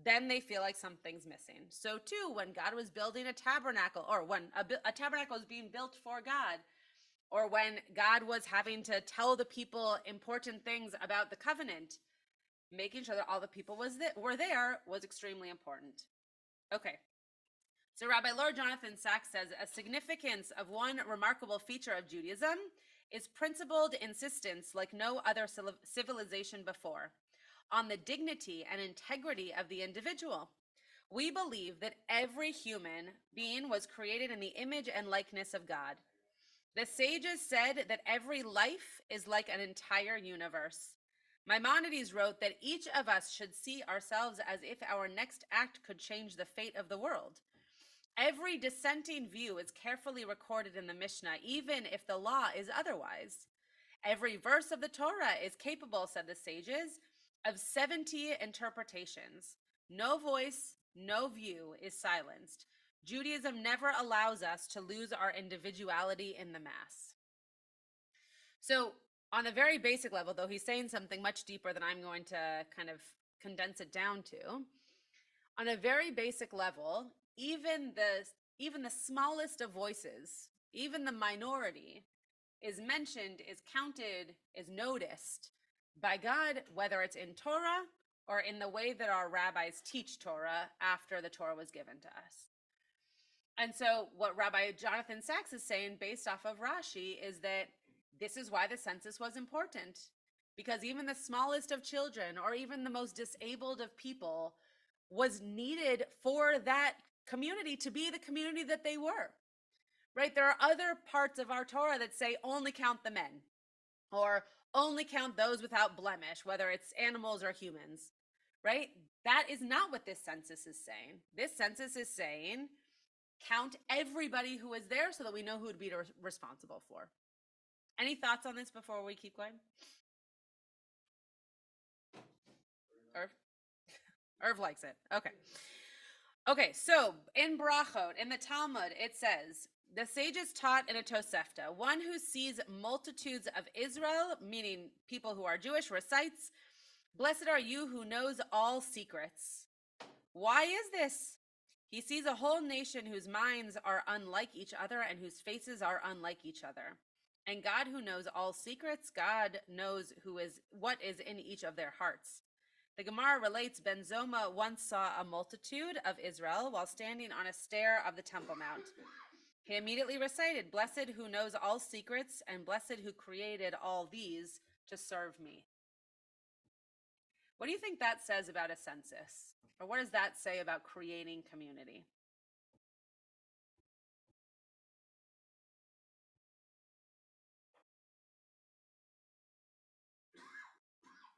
then they feel like something's missing. So too, when God was building a tabernacle, or when a tabernacle was being built for God, or when God was having to tell the people important things about the covenant, making sure that all the people were there was extremely important. Okay. So Rabbi Lord Jonathan Sachs says a significance of one remarkable feature of Judaism is principled insistence like no other civilization before on the dignity and integrity of the individual. We believe that every human being was created in the image and likeness of God. The sages said that every life is like an entire universe. Maimonides wrote that each of us should see ourselves as if our next act could change the fate of the world. Every dissenting view is carefully recorded in the Mishnah, even if the law is otherwise. Every verse of the Torah is capable, said the sages, of 70 interpretations. No voice, no view is silenced. Judaism never allows us to lose our individuality in the mass. So, on a very basic level, though he's saying something much deeper than I'm going to kind of condense it down to, on a very basic level, even the smallest of voices, even the minority, is mentioned, is counted, is noticed by God, whether it's in Torah or in the way that our rabbis teach Torah after the Torah was given to us. And so what Rabbi Jonathan Sachs is saying based off of Rashi is that this is why the census was important, because even the smallest of children or even the most disabled of people was needed for that community to be the community that they were. Right? There are other parts of our Torah that say only count the men or only count those without blemish, whether it's animals or humans. Right? That is not what this census is saying. This census is saying count everybody who is there so that we know who to be responsible for. Any thoughts on this before we keep going? Irv likes it. Okay. Okay, so in Brachot, in the Talmud, it says, the sages taught in a Tosefta, one who sees multitudes of Israel, meaning people who are Jewish, recites, blessed are you who knows all secrets. Why is this? He sees a whole nation whose minds are unlike each other and whose faces are unlike each other. And God who knows all secrets, God knows what is in each of their hearts. The Gemara relates Ben Zoma once saw a multitude of Israel while standing on a stair of the Temple Mount. He immediately recited, blessed who knows all secrets and blessed who created all these to serve me. What do you think that says about a census? Or what does that say about creating community?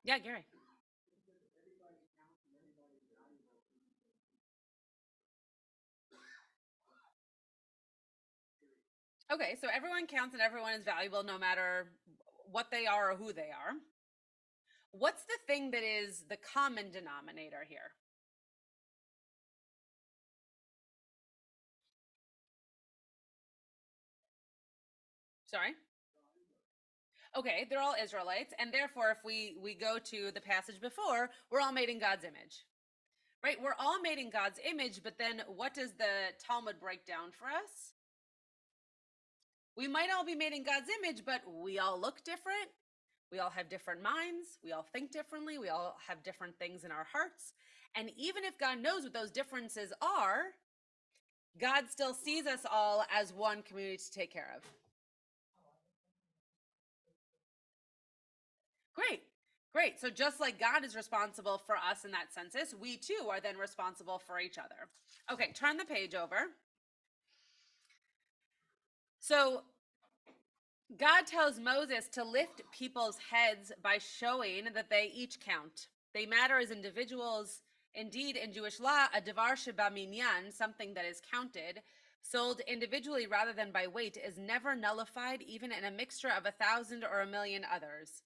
Yeah, Gary. Okay, so everyone counts and everyone is valuable no matter what they are or who they are. What's the thing that is the common denominator here? Sorry? Okay, they're all Israelites, and therefore, if we go to the passage before, we're all made in God's image, right? We're all made in God's image, but then what does the Talmud break down for us? We might all be made in God's image, but we all look different. We all have different minds. We all think differently. We all have different things in our hearts. And even if God knows what those differences are, God still sees us all as one community to take care of. Great. Great. So just like God is responsible for us in that census, we too are then responsible for each other. Okay, turn the page over. So God tells Moses to lift people's heads by showing that they each count. They matter as individuals. Indeed, in Jewish law, a devar sheba minyan, something that is counted, sold individually rather than by weight, is never nullified, even in a mixture of 1,000 or 1,000,000 others.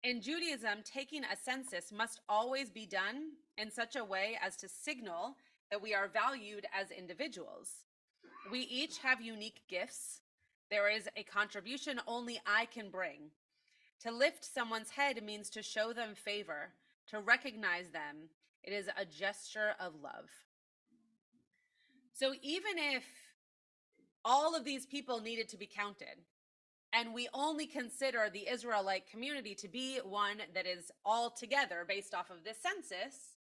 In Judaism, taking a census must always be done in such a way as to signal that we are valued as individuals. We each have unique gifts. There is a contribution only I can bring. To lift someone's head means to show them favor, to recognize them. It is a gesture of love. So even if all of these people needed to be counted, and we only consider the Israelite community to be one that is all together based off of this census,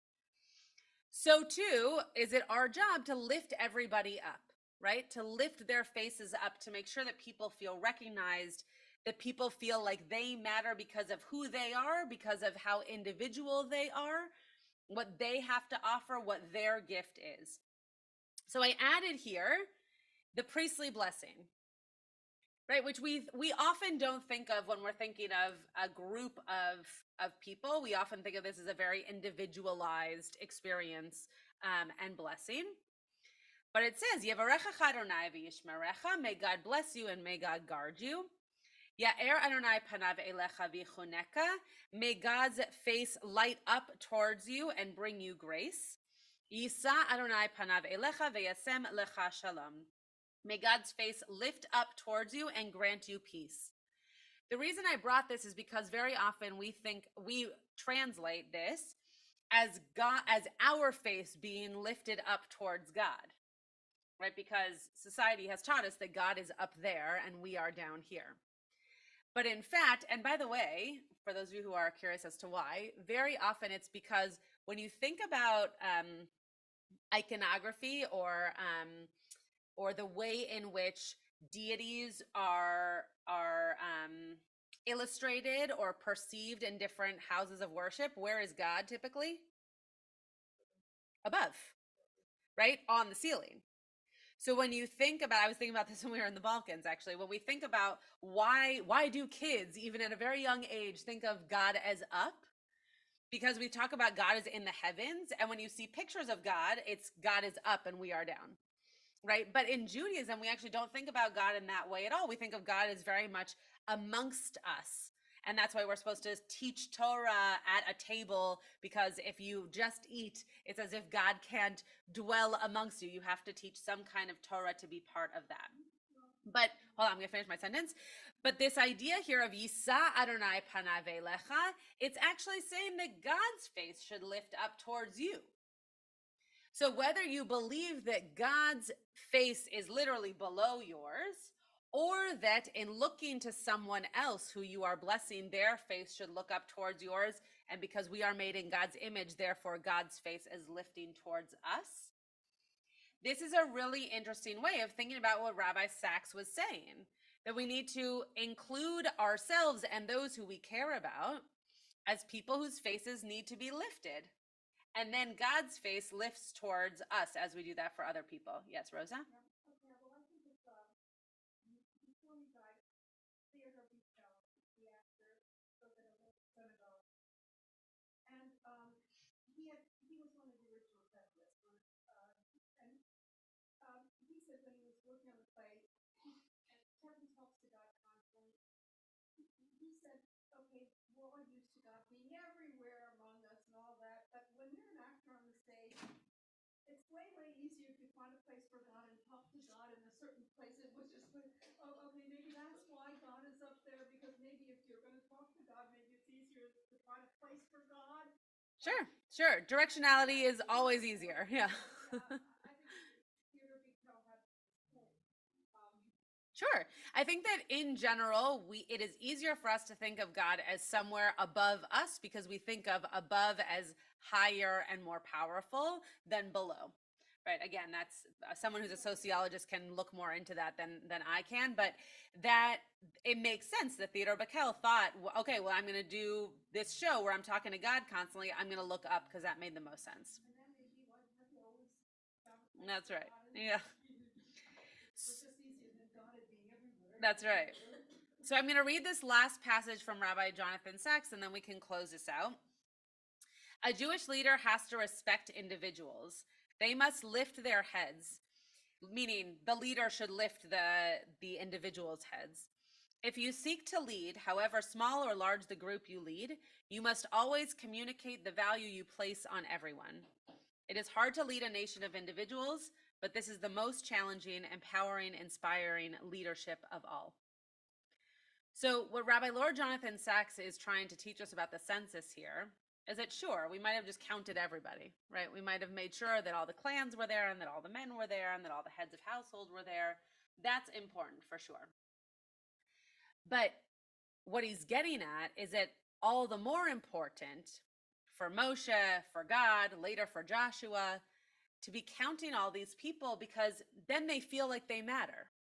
so too is it our job to lift everybody up, right? To lift their faces up, to make sure that people feel recognized, that people feel like they matter because of who they are, because of how individual they are, what they have to offer, what their gift is. So I added here the priestly blessing, right? Which we often don't think of when we're thinking of a group of people. We often think of this as a very individualized experience and blessing. But it says, Yevarecha Adonai v'yishmerecha, may God bless you and may God guard you. Ya'er Adonai panav elecha v'chuneka, may God's face light up towards you and bring you grace. Yisa Adonai panav elecha v'yasem lecha shalom. May God's face lift up towards you and grant you peace. The reason I brought this is because very often we translate this as God, as our face being lifted up towards God, right? Because society has taught us that God is up there and we are down here. But in fact, and by the way, for those of you who are curious as to why, very often it's because when you think about iconography or the way in which deities are illustrated or perceived in different houses of worship, where is God typically? Above, right? On the ceiling. So when you think about, I was thinking about this when we were in the Balkans, actually, when we think about why do kids, even at a very young age, think of God as up? Because we talk about God as in the heavens, and when you see pictures of God, it's God is up and we are down. Right? But in Judaism, we actually don't think about God in that way at all. We think of God as very much amongst us. And that's why we're supposed to teach Torah at a table, because if you just eat, it's as if God can't dwell amongst you. You have to teach some kind of Torah to be part of that. But hold on, I'm going to finish my sentence. But this idea here of Yisa Adonai panav elecha, it's actually saying that God's face should lift up towards you. So whether you believe that God's face is literally below yours, or that in looking to someone else who you are blessing, their face should look up towards yours, and because we are made in God's image, therefore God's face is lifting towards us. This is a really interesting way of thinking about what Rabbi Sachs was saying, that we need to include ourselves and those who we care about as people whose faces need to be lifted. And then God's face lifts towards us as we do that for other people. Yes, Rosa? said, okay, we're all used to God being everywhere among us and all that, but when you're an actor on the stage, it's way, way easier if you find a place for God and talk to God in a certain place. It was just, oh, okay, maybe that's why God is up there, because maybe if you're going to talk to God, maybe it's easier to find a place for God. Sure, sure. Directionality is always easier. Yeah. I think theater become had Sure. I think that in general, it is easier for us to think of God as somewhere above us because we think of above as higher and more powerful than below. Right. Again, that's someone who's a sociologist can look more into that than I can, but that it makes sense that Theodore Backel thought, okay, well, I'm going to do this show where I'm talking to God constantly. I'm going to look up because that made the most sense. That's right. Yeah. That's right. So I'm going to read this last passage from Rabbi Jonathan Sacks, and then we can close this out. A Jewish leader has to respect individuals. They must lift their heads, meaning the leader should lift the individual's heads. If you seek to lead, however small or large the group you lead, you must always communicate the value you place on everyone. It is hard to lead a nation of individuals, but this is the most challenging, empowering, inspiring leadership of all. So what Rabbi Lord Jonathan Sacks is trying to teach us about the census here is that, sure, we might have just counted everybody, right? We might have made sure that all the clans were there and that all the men were there and that all the heads of household were there. That's important for sure. But what he's getting at is that all the more important for Moshe, for God, later for Joshua, to be counting all these people because then they feel like they matter.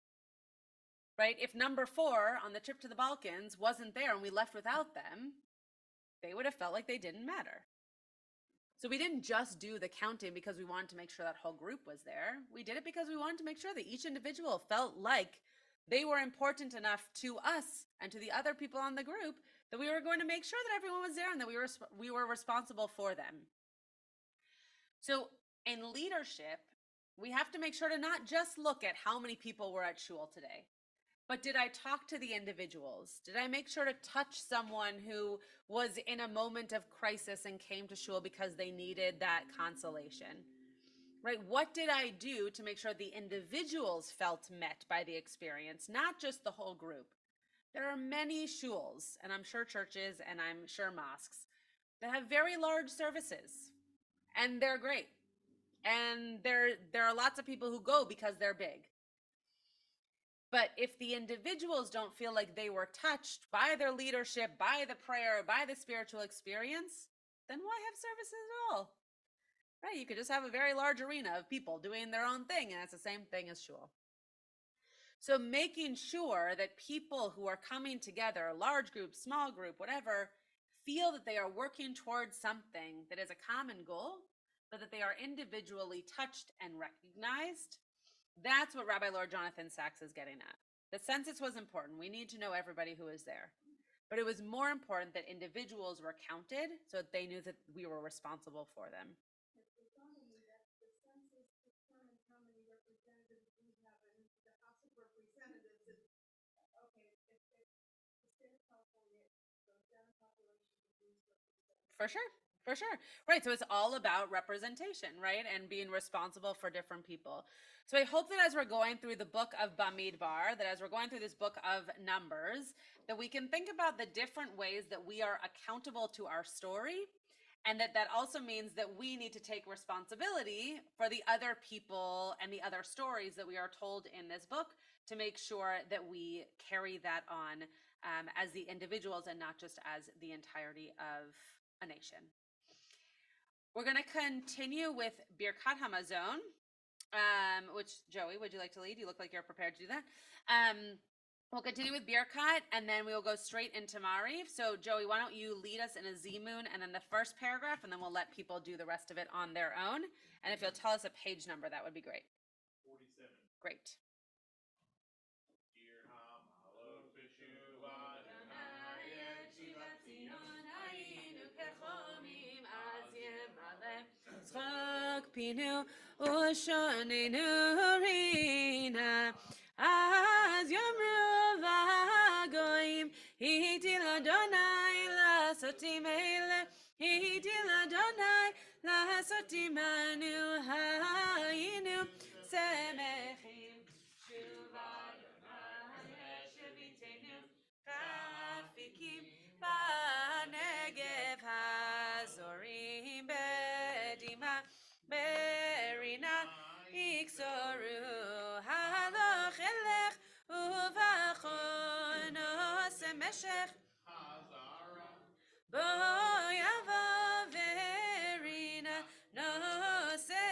Right? If number 4 on the trip to the Balkans wasn't there and we left without them, they would have felt like they didn't matter. So we didn't just do the counting because we wanted to make sure that whole group was there. We did it because we wanted to make sure that each individual felt like they were important enough to us and to the other people on the group that we were going to make sure that everyone was there and that we were responsible for them. So in leadership, we have to make sure to not just look at how many people were at shul today, but did I talk to the individuals? Did I make sure to touch someone who was in a moment of crisis and came to shul because they needed that consolation? Right? What did I do to make sure the individuals felt met by the experience, not just the whole group? There are many shuls, and I'm sure churches and I'm sure mosques that have very large services, and they're great. And there are lots of people who go because they're big. But if the individuals don't feel like they were touched by their leadership, by the prayer, by the spiritual experience, then why have services at all? Right? You could just have a very large arena of people doing their own thing, and it's the same thing as shul. So making sure that people who are coming together, large group, small group, whatever, feel that they are working towards something that is a common goal, but that they are individually touched and recognized. That's what Rabbi Lord Jonathan Sacks is getting at. The census was important. We need to know everybody who is there. But it was more important that individuals were counted so that they knew that we were responsible for them. For sure. For sure. Right. So it's all about representation, right? And being responsible for different people. So I hope that as we're going through the book of Bamidbar, that as we're going through this book of Numbers, that we can think about the different ways that we are accountable to our story. And that also means that we need to take responsibility for the other people and the other stories that we are told in this book to make sure that we carry that on as the individuals and not just as the entirety of a nation. We're going to continue with Birkat Hamazon, which, Joey, would you like to lead? You look like you're prepared to do that. We'll continue with Birkat, and then we will go straight into Mariv. So, Joey, why don't you lead us in a Zimun and then the first paragraph, and then we'll let people do the rest of it on their own. And if you'll tell us a page number, that would be great. 47. Great. Chok pinu ushonenu rina az yomru vagoim hitil Sotim ele hidil Adonai lasotim anu hayinu semechim shuv Adonai shevitenu kafikim ba'negev hazorim bedima berina iksoru haloch elech uvachono semeshech Hazara. boyava verina no se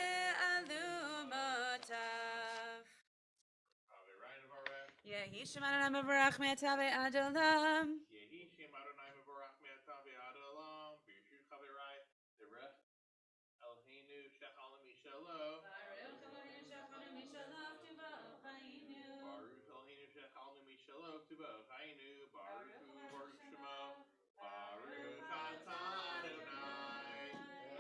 alumotav. Ave Ryan of Arach. Yehi shemana mevarach me'atave adolam. Yehi Shem Adonai Mevorach Me'atav Adolam. Birshu Chaverai. Derech Elheinu Shechal Mishalo. Baruch Eloheinu shechanu mishaloch tuvo chayinu. Baruch Eloheinu Shechal Mishalo. Tuvo Chayinu. Baruch Shemo. Baruch Atah Adonai.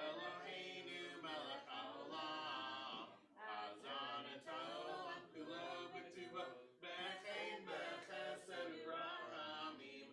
Eloheinu Melech Haolam. Hazan et Haolam Kulo B'Tuvo. Bechen B'Chesed U'Rachamim.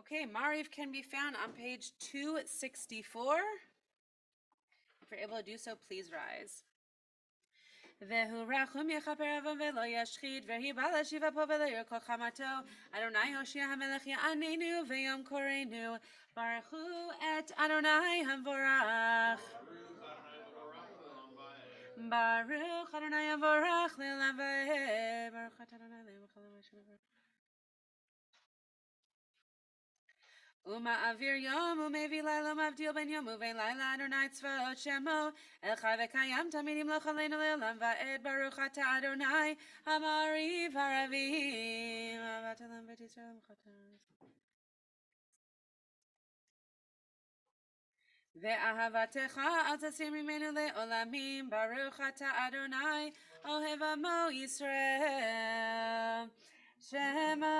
Okay, Mariv can be found on page 264. If you're able to do so, please rise. והוא רחום יכפר עוון ולא ישחית, והיא בא להשיבה פה ולא ירקול חמתו. אדוני הושיע המלך יעננו ויום קורנו. ברכו את אדוני המבורך. ברוך אדוני המבורך לעולם ועד. ברוך את אדוני לעולם ועד. ומעביר יום ומביא לילה מבדיל בין יום ובין לילה אדוני צבאות שמו אל חי וקיים תמיד ימלוך עלינו לעולם ועד ברוך אתה אדוני המעריב הרבים אהבת עולם בית ישראל ומחתן ואהבתך אל תסיר ממנו לעולמים ברוך אתה אדוני אוהב עמו ישראל Shema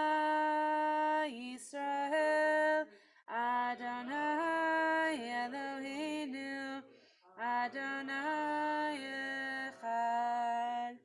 Yisrael Adonai Eloheinu Adonai Echad.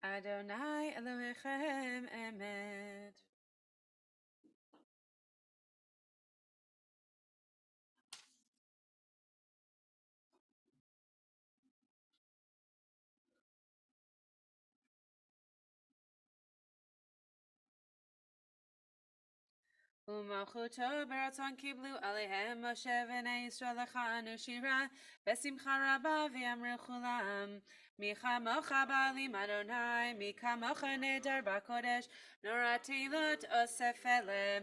Adonai Elohechem Emet. ומלכותו ברצון קיבלו עליהם משה בני ישראל לכהנו שירה בשמחה רבה ויאמרו כולם מי כמוך בעלים אדוני מי כמוך נהדר בקודש נורא תהילות אוסף אלה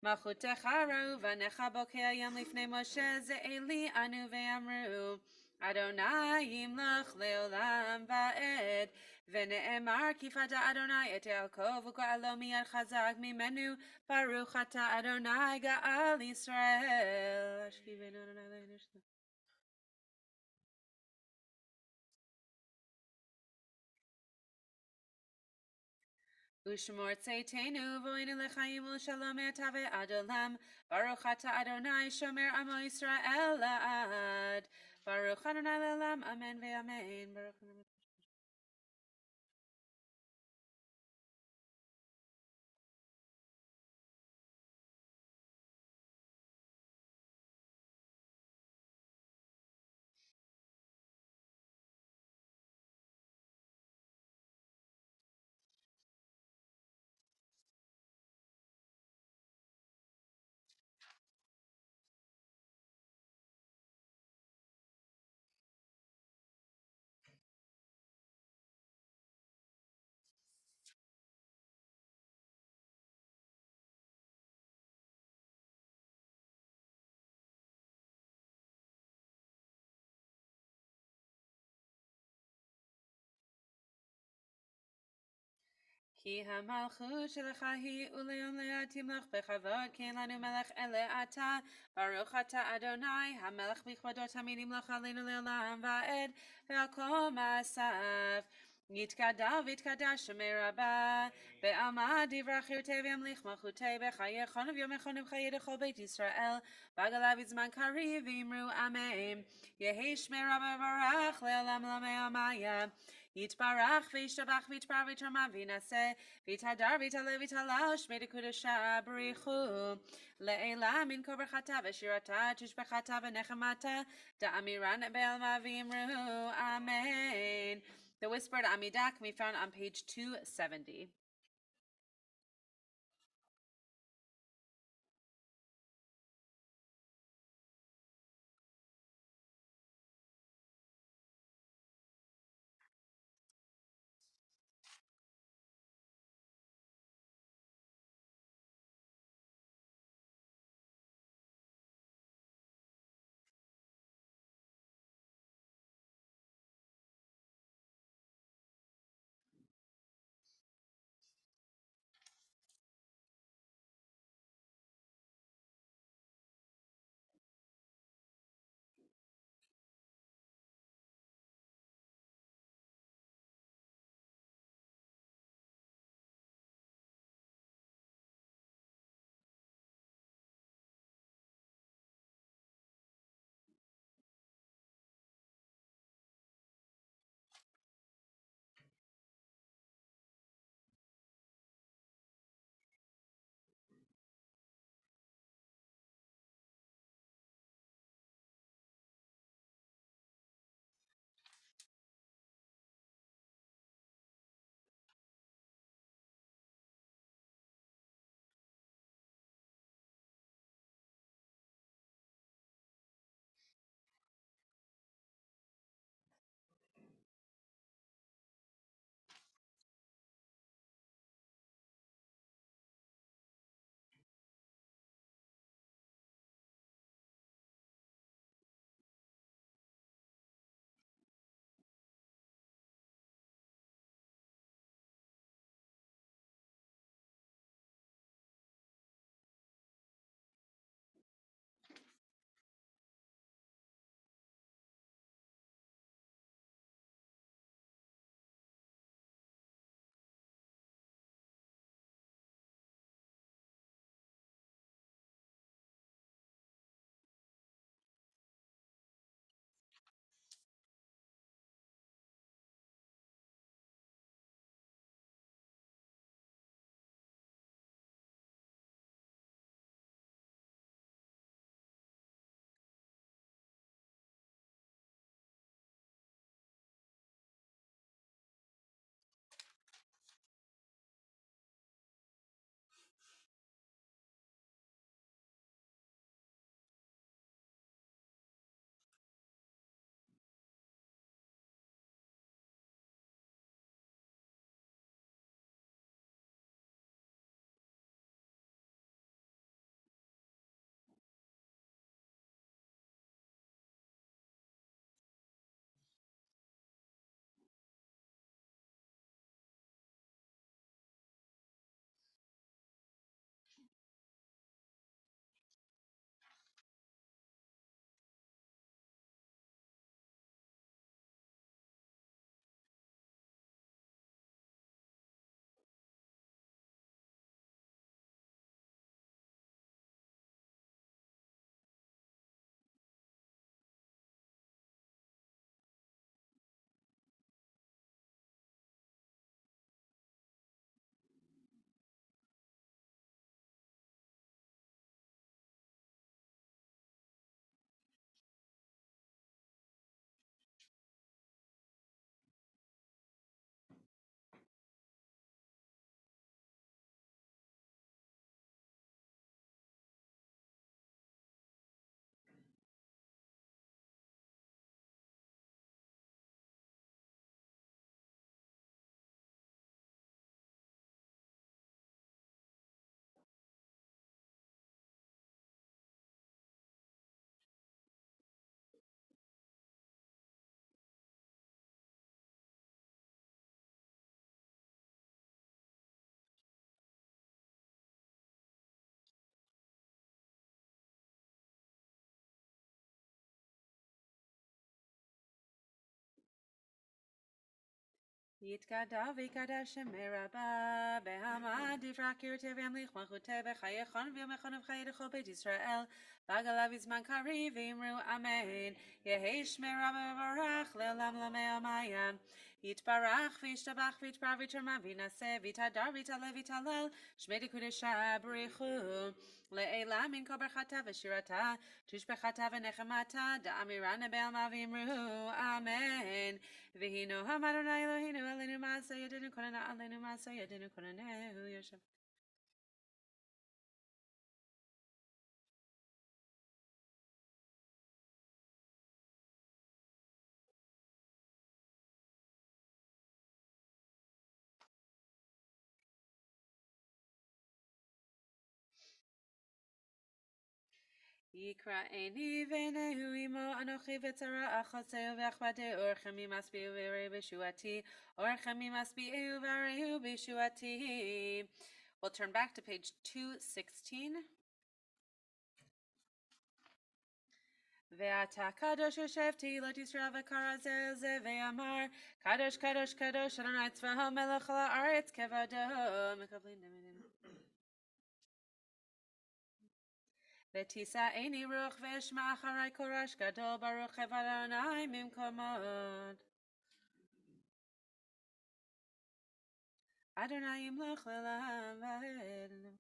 מלכותך ראו בניך בוקע ים לפני משה זה אלי אנו ואמרו אדוני ימלוך לעולם ועד ונאמר כי פדה אדוני את יעקב וגאלו מיד חזק ממנו ברוך אתה אדוני גאל ישראל אשכיבנו אדוני לאנוש ושמור צאתנו ואוהנו לחיים ולשלום יתהווה עד עולם ברוך אתה אדוני שומר עמו ישראל לעד ברוך אדוני לעולם אמן ואמן ברוך אדוני כי המלכות שלך היא ולעולם לעד תמלך בכבוד כי אין לנו מלך אלא אתה ברוך אתה אדוני המלך בכבודו תמיד ימלוך עלינו לעולם ועד ועל כל מעשיו יתגדל ויתקדש שמי רבה בעלמא דברי חירותי וימליך מלכותי בחיי חונב ויום חונב חיי לכל בית ישראל בגלה בזמן קריב ואמרו אמן יהי שמי רבה ברך לעולם לעמי עמיה יתברך וישתבח ויתפאר ויתרומם וינשא ויתהדר ויתעלה ויתהלל שמי דקודשה בריחו לעילה מן כה ברכתה ושירתה תשבחתה ונחמתה דאמירן בעלמא ואמרו amen. The whispered Amidah can be found on page 270. יתגדל ויקדש שמי רבה, בהמה דברה קירתי וימליך מלכותי בחיי חון ויומכון ובחיי לכל בית ישראל, בגלה בזמן קריב ואמרו אמן, יהי שמי רבה מבורך לעולם לעולמי עלמיים. יתברך וישתבח ויתפאר ויתרומם וינשא ויתהדר ויתעלה ויתהלל שמי דקודשה בריחו לעילם מן כל ברכתה ושירתה תשבחתה ונחמתה דאמירנה בעלמה ואמרו אמן. והינו הם אדוני אלוהינו עלינו מעשה ידינו כוננו עלינו מעשה ידינו כוננו יושב. יקראני ועיניהו עמו אנוכי וצרה אחוזהו ואכבדהו אורכם ימשביעו ויראו בישועתי אורכם ימשביעו ויראו בישועתי. We'll turn back to page 216. ואתה קדוש יושב תהילות ישראל וקרא זה אל זה ואמר קדוש קדוש קדוש אדוני צבאות מלך על הארץ כבודו. מקבלים דמינו. ותישא עיני רוח ואשמע אחרי קורש גדול ברוך כבוד אדוני ממקומות. אדוני ימלוך לעולם ועד.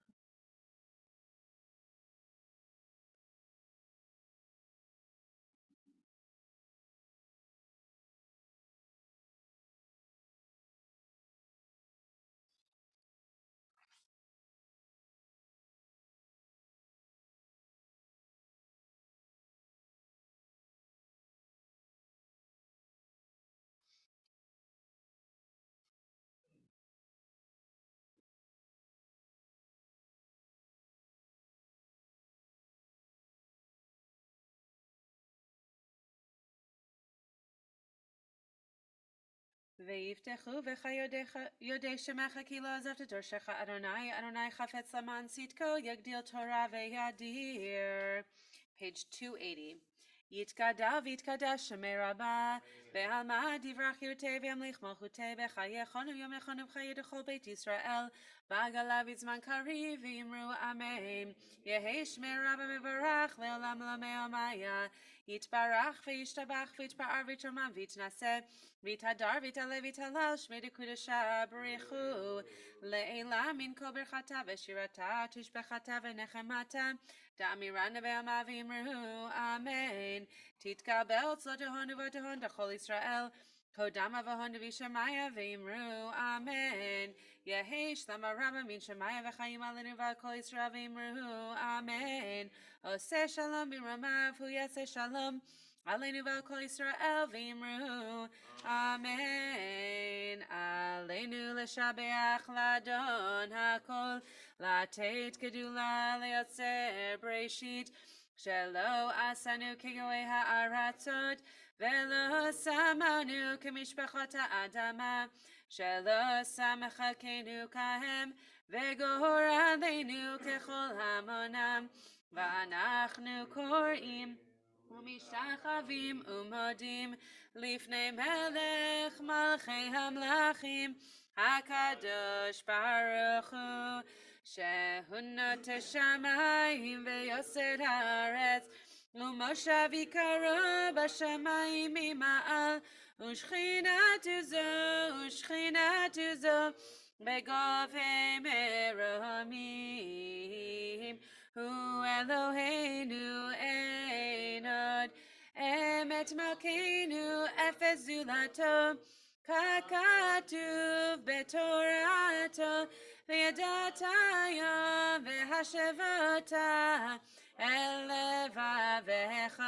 ויפתחו וכיודע שמך כי לא עזבת דורשך אדוני אדוני חפץ למען צדקו יגדיל תורה וידיר. Page 280. יתגדל ויתקדש שמי רבה בעלמא דברך ירתה וימליך מלכותי בחיי חון ויומכון ובחיי לכל בית ישראל בעגלה בזמן קריב ואמרו אמן. יהי שמי רבה מבורך לעולם לעולמי עלמיה. יתברך וישתבח ויתפאר ויתרומם ויתנשא ויתהדר ויתעלה ויתהלל שמי דקודשה בריחו לעילם מן כל ברכתה ושירתה תשבחתה ונחמתה דאמירנה בעלמה ואמרו אמן. תתקבל צלות ההון ובתהון דכל ישראל קודמה והון ושמיה ואמרו אמן. יהי שלמה רבה מן שמיה וחיים עלינו ועל כל ישראל ואמרו אמן. עושה שלום במרומיו הוא יעשה שלום עלינו ועל כל ישראל ואמרו אמן. עלינו לשבח לאדון הכל לתת גדולה ליוצר בראשית שלא עשנו כגויי הארצות ולא שמנו כמשפחות האדמה שלא שם חלקנו כהם וגור עלינו ככל המונם ואנחנו קוראים ומשתחווים ומודים לפני מלך מלכי המלכים הקדוש ברוך הוא שהוא נוטה שמיים ויוסד הארץ ומושב יקרו בשמיים ממעל ושכינתו זו בגובה מרומים הוא אלוהינו אין עוד אמת מלכנו אפס זולתו ככתוב בתורתו וידעת יום והשבת אל לבבך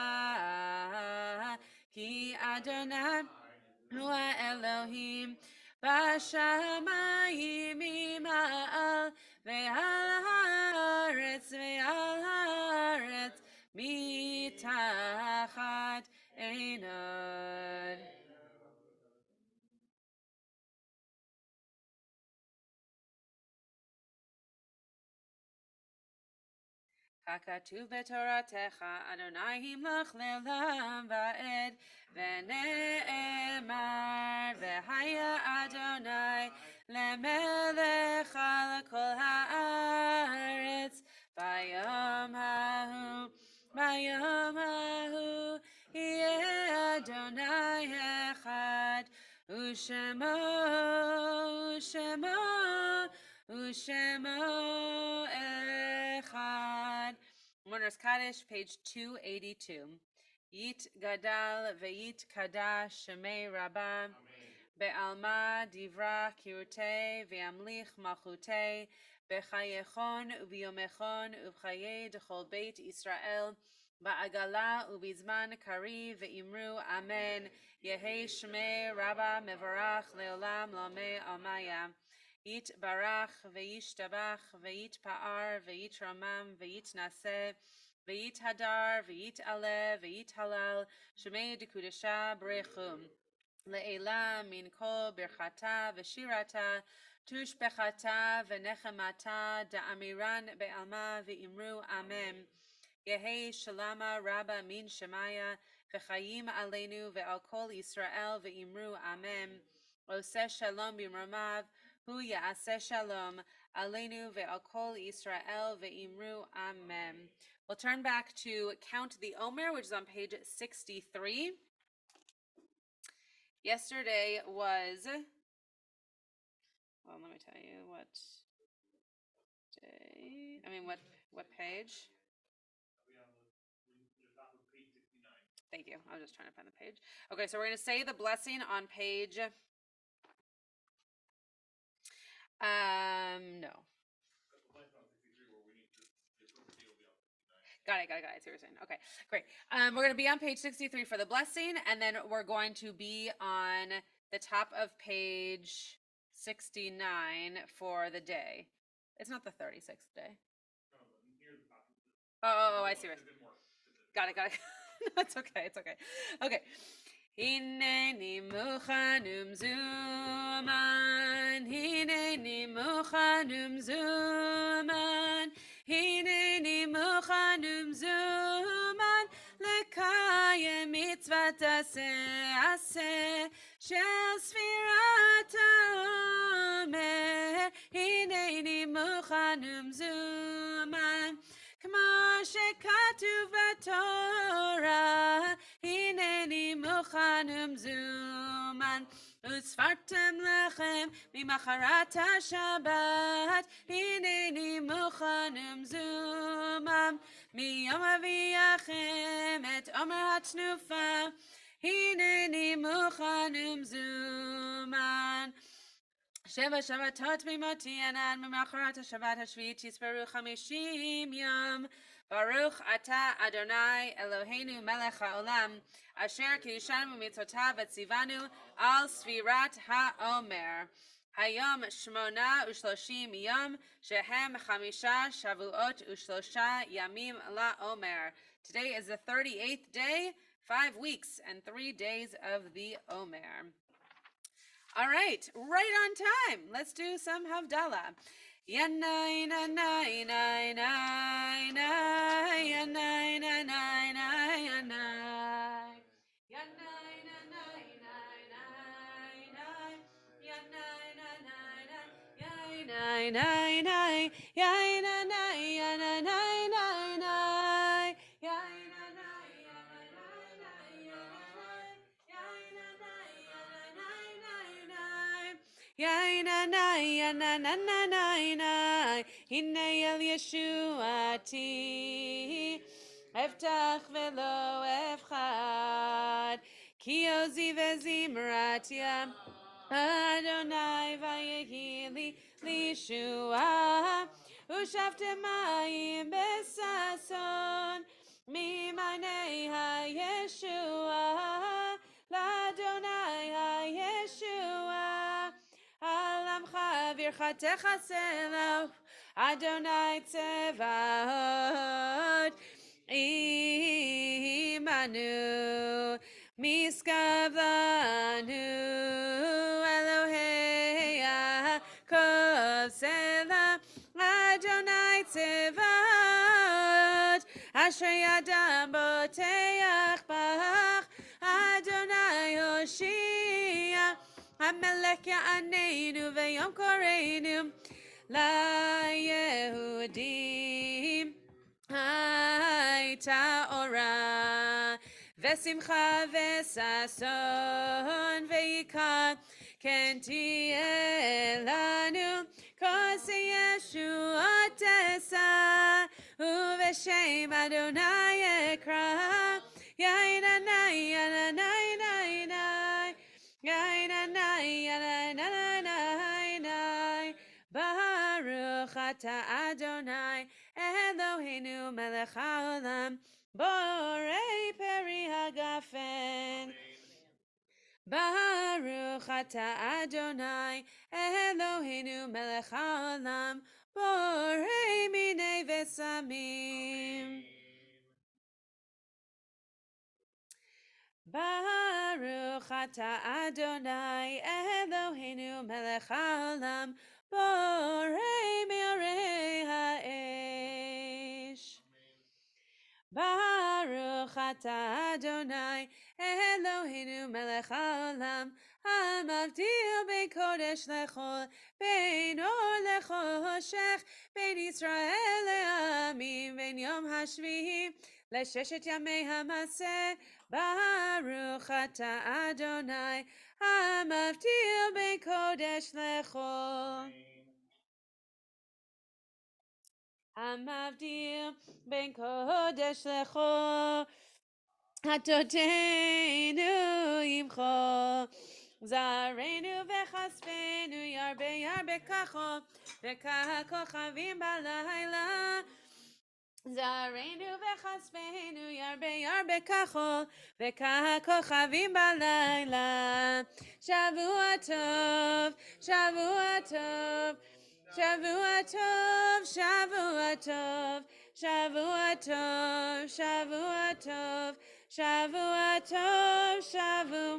כי אדוני הוא האלוהים בשמיים ממעל ועל הארץ מתחת אין עוד. ככתוב בתורתך אדוני ימלוך לעולם ועד ונאמר והיה אדוני למלך על כל הארץ ביום ההוא, ביום ההוא יהיה אדוני אחד ושמו, ושמו, ושמו echad. Mourner's Kaddish, page 282. Yit gadal ve'yit kadash shemei rabba be'alma divra kirute ve'amlich malchute bechayechon u'biyomechon u'bchaye dechol beit Israel ba'agala u'bizman kari ve'imru amen yehi shmei rabba mevarach leolam lame amaya. Yit barach ve'yishtabach ve'yitpa'ar ve'yitramam ve'yitnaseh ve'yit hadar ve'yit aleh ve'yit halal shemei dekudesha brechum le'ela min kol birchata ve'shirata tushbechata ve'nechemata da'amiran be'alma ve'imru amen yehi shalama rabba min shemaya ve'chayim aleinu ve'al kol Yisrael ve'imru amen oseh shalom b'mramav Hu ya'aseh shalom aleinu ve'al kol Yisrael ve'imru amen. We'll turn back to Count the Omer, which is on page 63. Yesterday was, well, let me tell you what day, what page? Thank you. I was just trying to find the page. Okay, so we're going to say the blessing on page, no. Got it. I see what you're saying. Okay, great. We're going to be on page 63 for the blessing, and then we're going to be on the top of page 69 for the day. It's not the 36th day. Oh, I see what. Got it. No, it's okay. Okay. Hineni muchanum zuman, hineni muchanum zuman, hineni muchanum zuman, lekayem mitzvat aseh shel sfirat haomer, hineni muchanum zuman. כמו שכתוב בתורה, הנני מוכן ומזומן, וספרתם לכם ממחרת השבת, הנני מוכן ומזומן, מיום אביכם את עומר התנופה, הנני מוכן ומזומן. שבע שבתות תמימות תהיינה ממחרת השבת השביעית תספרו 50 יום. ברוך אתה אדוני אלוהינו מלך העולם אשר קידשנו במצוותיו וציוונו על ספירת העומר. היום 38 יום שהם 5 שבועות ו3 ימים לעומר. Today is the 38th day, 5 weeks and 3 days of the Omer. All right on time. Let's do some Havdalah. Yanai na nai nai nai nai yanai na nai nai yanai yanai na nai nai nai nai yanai na nai nai nai nai nai yai na nai yana nai nai nai yai na nai yana nai nai yai na nai yana nai nai yai na nai yana na na nai nai hinei el Yeshuati eftach velo efchad ki ozi vezimratia Adonai vayehi li lishua ushaftemayim besason mimanei ha-Yeshua l'Adonai ha-Yeshua alamcha virchatecha selo Adonai tzevaot imanu miskav lanu Elohei Yaakov sela Adonai tzevaot asher yadam boteach bach Adonai Hoshia המלך יעננו ויום קוראנו ליהודים. הייתה אורה ושמחה וששון ויקר כן תהיה לנו כוס ישועות תשא ובשם אדוני אקרא יין עיני יין עיני עיני יין עיני יין עיני עיני ברוך אתה אדוני אלוהינו מלך העולם בורא פרי הגפן. ברוך אתה אדוני אלוהינו מלך העולם בורא מיני ושמים. ברוך אתה אדוני אלוהינו מלך העולם בורא מאורי האש. ברוך אתה אדוני אלוהינו מלך העולם המבדיל בין קודש לחול בין אור לחושך בין ישראל לעמים בין יום השביעי לששת ימי המעשה. ברוך אתה אדוני המבדיל בין קודש לחול המבדיל בין קודש לחול התותנו עמך זרענו וחשפנו ירבה ירבה כחול וככוכבים בלילה. זרענו וחשפנו ירבה ירבה כחול וככוכבים בלילה. שבוע טוב שבוע טוב שבוע טוב שבוע טוב שבוע טוב שבוע טוב שבוע טוב שבוע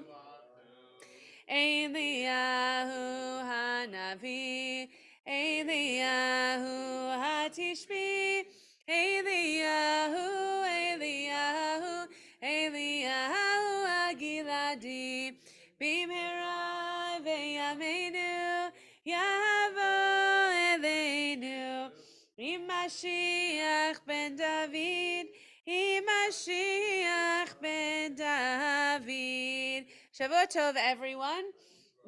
אליהו הנביא אליהו התשבי אליהו אליהו אליהו הגלעדי במהרה בימינו יבוא אלינו עם משיח בן דוד עם משיח בן דוד. Shavua Tov, everyone.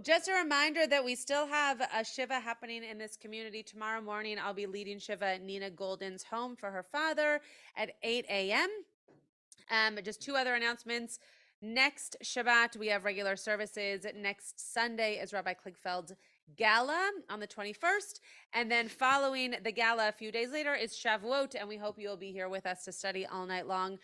Just a reminder that we still have a Shiva happening in this community. Tomorrow morning, I'll be leading Shiva at Nina Golden's home for her father at 8 a.m. Just two other announcements. Next Shabbat, we have regular services. Next Sunday is Rabbi Kligfeld's gala on the 21st. And then following the gala a few days later is Shavuot, and we hope you'll be here with us to study all night long.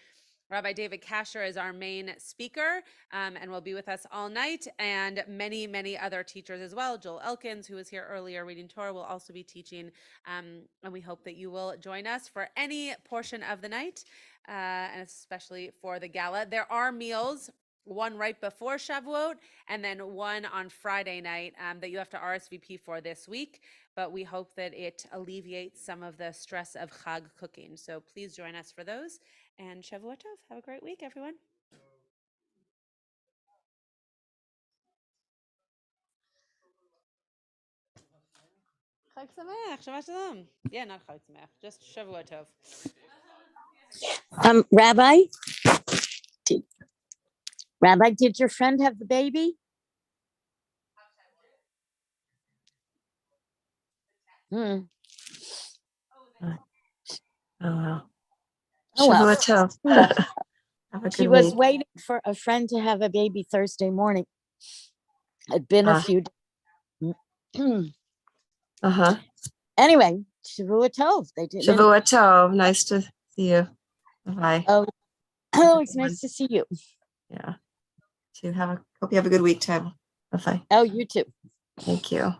Rabbi David Kasher is our main speaker and will be with us all night, and many, many other teachers as well. Joel Elkins, who was here earlier reading Torah, will also be teaching, and we hope that you will join us for any portion of the night, and especially for the gala. There are meals, one right before Shavuot, and then one on Friday night that you have to RSVP for this week, but we hope that it alleviates some of the stress of Chag cooking. So please join us for those. And Shavua Tov. Have a great week, everyone. Chag Sameach, Shabbat Shalom. Yeah, not Chag Sameach, just Shavua Tov. Rabbi, did your friend have the baby? Oh, wow. Oh, well. Shavua Tov. Have a She good was week. waiting for a friend to have a baby Thursday morning. It'd been a few days. Anyway, Shavua Tov. They did. Shavua Tov. Nice to see you. Bye. Oh, it's nice to see you. Yeah. Hope you have a good week, Tab. Bye. Oh, you too. Thank you.